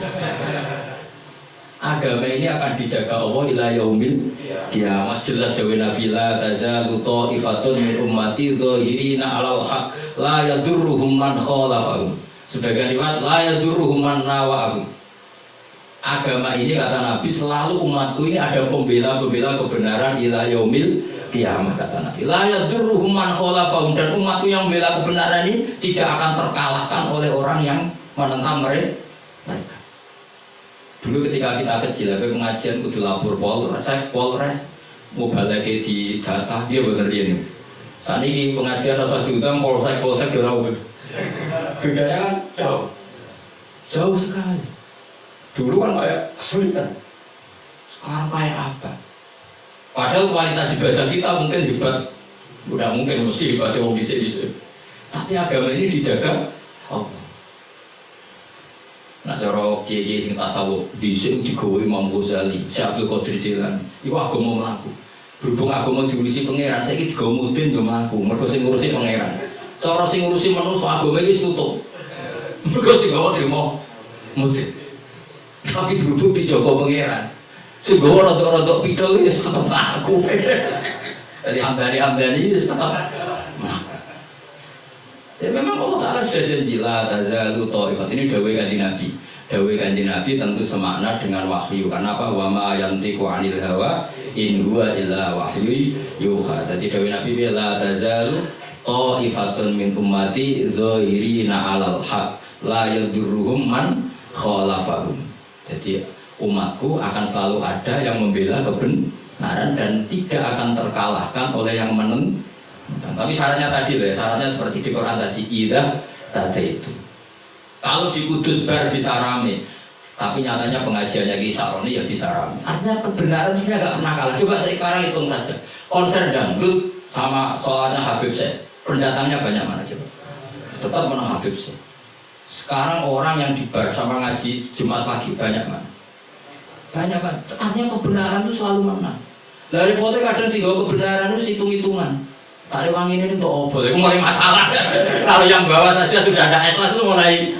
Speaker 1: Agama ini akan dijaga Allah ila yaumil qiyamah. Jelas dawuh Nabi la tazalu ta'ifatun min ummati dhahirina 'alal haq la yadurruhum man khalafahum. Sebagian riwayat la yadurruhum man nawa'ahum. Agama ini kata Nabi selalu umatku ini ada pembela-pembela kebenaran ila yaumil qiyamah kata Nabi. La yadurruhum man khalafahum, dan umatku yang membela kebenaran ini tidak akan terkalahkan oleh orang yang menentang mereka. Dulu ketika kita kecil, ada pengajian kudu lapor Polres mau balik di data, dia bener ini. Saat ini pengajian rasa diundang Polsek dorong. Bedanya kan jauh sekali. Dulu kan kayak kesulitan, sekarang kayak apa? Padahal kualitas ibadah kita mungkin hebat, udah mungkin mesti hebatnya orang disini. Tapi agama ini dijaga Allah. Nah cara kiai sing tasawuf dhisik digawe Imam Ghazali, Syekh Abdul Qadir Jilani. Iku agama mlaku. Berhubung agama diurusi pangeran, saiki digawe mudin yo mlaku. Mergo sing ngurusi pangeran. Cara sing ngurusi manusa agama iki wis tutup. Mergo sing gawa trimo mudin. Tapi berhubung dijaga pangeran. Sing gawa rodok-rodok pidol wis tetep aku. Dari amdani wis tetep. Ya memang Allah Ta'ala sudah janji la tazalu ta'ifat. Ini dawai kanjeng Nabi. Dawai kanjeng Nabi tentu semakna dengan wahyu. Karena apa? Wa ma yantiqu 'anil hawa in huwa illa wahyu yuha. Jadi dawai Nabi la tazalu ta'ifatun min ummati zahirina 'alal haq la yadurruhum man khalafahum. Jadi umatku akan selalu ada yang membela kebenaran dan tidak akan terkalahkan oleh yang menentang. Tapi syaratnya tadi loh ya, syaratnya seperti di Quran tadi, idza tadaitu. Kalau di Kudus bar bisa rame, tapi nyatanya pengajiannya Ki Saroni ya bisa rame. Artinya kebenaran sebenarnya nggak pernah kalah. Coba sekarang hitung saja, konser dangdut sama sholatnya Habib Syekh, pendatangnya banyak mana coba? Tetap menang Habib Syekh. Sekarang orang yang di bar sama ngaji Jumat pagi banyak mana? Banyak banget. Artinya kebenaran itu selalu menang. Dari pote kadang sih kalau kebenaran itu hitung-hitungan. Tarik uang ini untuk apa? Itu mulai masalah. Kalau yang bawa saja sudah ada ikhlas itu mulai.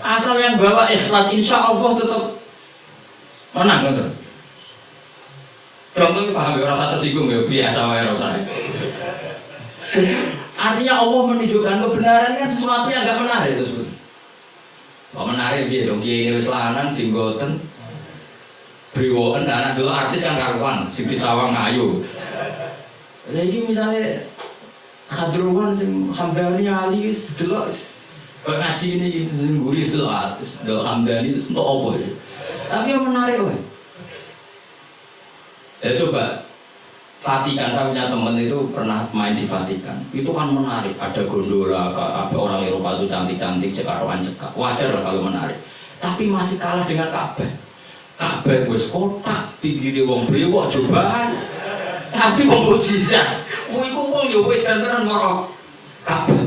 Speaker 1: Asal yang bawa ikhlas, insya Allah tetap menang gitu. Contohnya paham ya, rasa tersinggung ya, biasa wae rasa. Artinya Allah menunjukkan kebenaran kan sesuatu yang agak menarik itu sebetulnya. Kok menarik dia dong, kiai ini wis lanang jenggoten. Briwoken anak dulu artis kan karuan, sing disawang ayu. Lagi misalnya Khadruwan sing Hamdani Ali sedelok ngaji ini gurih sedelok Hamdani itu untuk apa ya? Tapi yang menarik loh. Ya coba Vatikan, saya punya teman itu pernah main di Vatikan. Itu kan menarik, ada gondola, apa orang Eropa itu cantik-cantik, cekaruan cekak. Wajar lah kalau menarik. Tapi masih kalah dengan Ka'bah. Ka'bah wis kotak, pinggire wong brewok cobaan. Tapi wong mujizat. Iku wong yo edan tenan karo Ka'bah.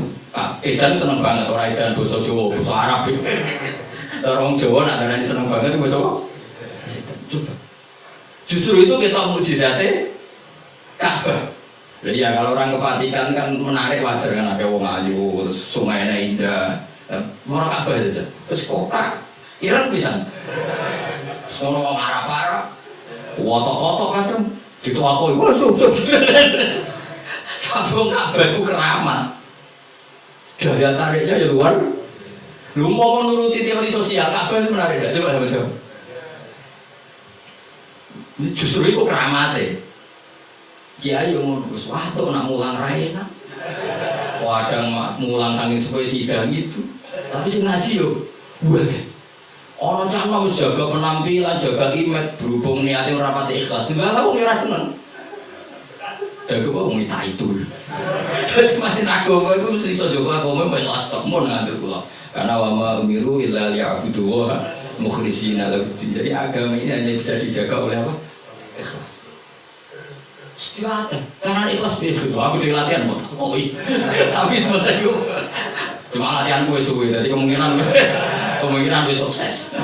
Speaker 1: Edan seneng banget ora edan basa Jawa, basa Arab. Orang Jawa nak darani seneng banget itu basa apa? Coba. Justru itu kita mujizate Ka'bah. Ya kalau orang ke Vatikan kan menarik, wajar kan, ada wong ayu, terus sungainya indah. Mau Ka'bah aja. Terus kotak. Iran pisan. Sono wong Arab-Arab. Wotok-wotok kadang dituakoi. Wah, Kabung Ka'bah itu keramat. Daya tariknya ya luar. Lu mau menuruti teori sosial, Ka'bah itu menarik enggak? Coba sama-sama. Justru itu keramatnya. Kiai yang ngurus, wah tuh nak mulang raina. Kadang mulang saking supaya sidang itu. Tapi sih ngaji yo. Wah. Orang cak mau jaga penampilan, jaga image, berhubung niatnya rapati ikhlas. Enggak tahu ngira seneng. Dagu kok ngita itu. Jadi makin agama itu mesti iso jaga agama mbek ikhlas tok mun ngantur kula. Karena wa ma umiru illa liya'budu wa mukhlishina lahu. Jadi agama ini hanya bisa dijaga oleh apa? Ikhlas. Latihan, karena ikhlas biasa. Aku di latihan mau takoi. Tapi sebentar yuk. Cuma latihan gue suwe, jadi kemungkinan gue sukses.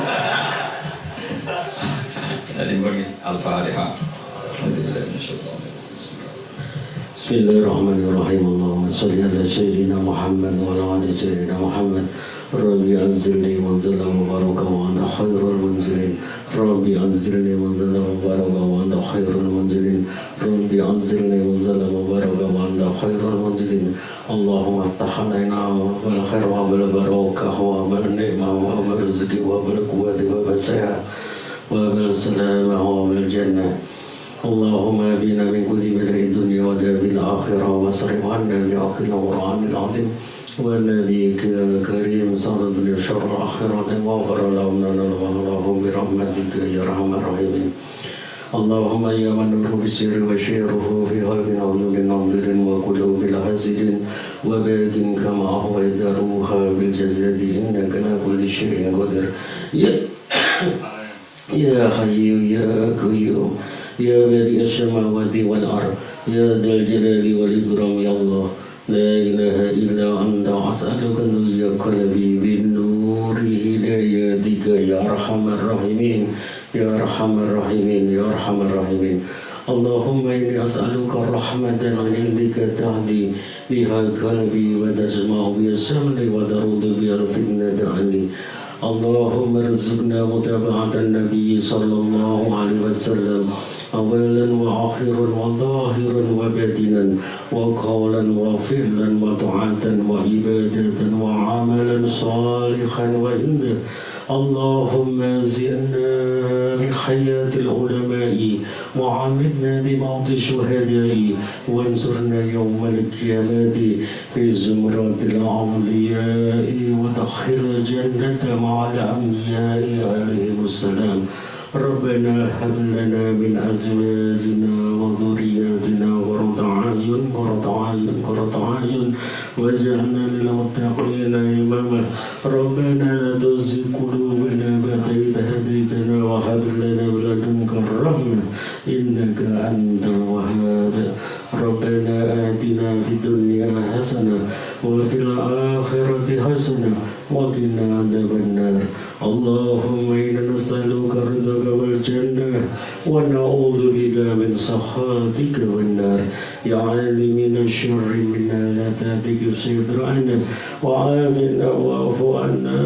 Speaker 1: Jadi bagi Al-Fatihah.
Speaker 2: Bismillahirrahmanirrahim. Allahumma sholli ala sayyidina Muhammad wa ala ali sayyidina Muhammad. Rabbi anzilni manzilan mubarakan wa anta khairul munzilin. Rabbi anzilni manzilan mubarakan wa anta khairul munzilin. Rabbi anzilni manzilan mubarakan wa anta khairul munzilin. Allahumma iftah alaina bil khair wa bil barakah wa bil ni'mah wa bil rizqi wa bil quwwati wa bil sihah wa bil salamah wa bil jannah. Allahumma bina min kulli bid'ah dunya wa dabil akhirah. الآخرة واصرف عنا بحق القرآن العظيم ونبيك الكريم صلى شر الآخرة واغفر لنا ولهم برحمتك يا أرحم الراحمين. اللهم يا من نور بسر وشيره في خلق عيون ناظر وقلوب الحاسدين وباد كما أحويت روحا بالجسد إنك على كل شيء قدير. يا حي يا قيوم يا بديع السماوات والأرض يا ذا الجلال والإكرام يا الله لا إله إلا أنت أسألك ذي قلبي بالنور هدايتك يا أرحم الراحمين يا أرحم الراحمين يا أرحم الراحمين. اللهم إني أسألك رحمة من عندك تهدي بها قلبي وتجمع بها شملي وترد بها الفتنة عني. اللهم ارزقنا متابعة النبي صلى الله عليه وسلم أولا وآخرا وظاهرا وباطنا وقولا وفعلا وطاعة وعبادة وعملا صالحا وإندا. اللهم زدنا بحياة العلماء وعمدنا بموت الشهداء وانصرنا يوم القيامة في زمرة الأولياء ودخل الجنة مع الأنبياء عليهم السلام. ربنا هب لنا من أزواجنا وذرياتنا قرة أعين واجعلنا للمتقين إماما. ربنا لا تزغ قلوبنا بعد إذ هديتنا وهب لنا من لدنك الرحمة إنك أنت الوهاب. ربنا آتنا في الدنيا حسنة وفي الآخرة حسنة وقنا عذاب النار. اللهم إنا نسألك رضاك والجنة ونعوذ بك من سخطك والنار. يا عالم من الشر منا لا تهتك صدرنا وعافنا واعف عنا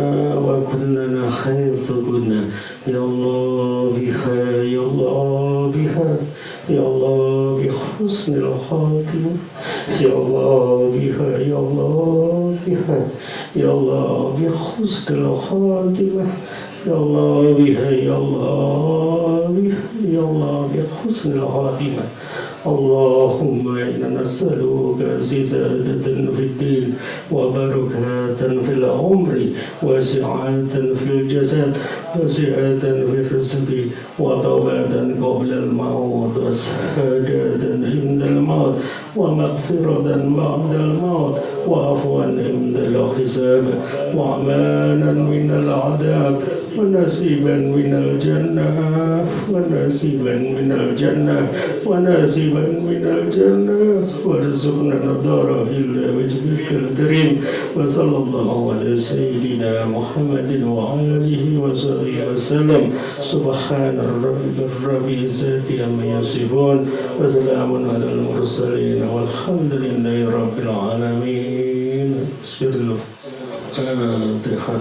Speaker 2: وكلنا حيث كنا. يا الله بها يا الله بها يا الله بحسن الخاتمة يا الله بها يا الله بها يا الله بحسن الخاتمة يا الله بها يا الله بها يا الله بحسن الخاتمة. اللهم إنا نسألك زيادة في الدين وبركة في العمر وسعة في الجسد وسعة في الرزق وتوبة قبل الموت وسعادة عند الموت ومغفرة بعد الموت وعفوا عند الحساب وأمانا من العذاب ونصيبا من الجنة ونصيبا من الجنة ونصيبا من الجنة وارزقنا نظر إلى وجهك الكريم. وصلى الله على سيدنا محمد وآله وصحبه وسلم. سبحان ربك رب العزة عما يصفون وسلام على المرسلين والحمد لله رب العالمين. سر الفاتحة.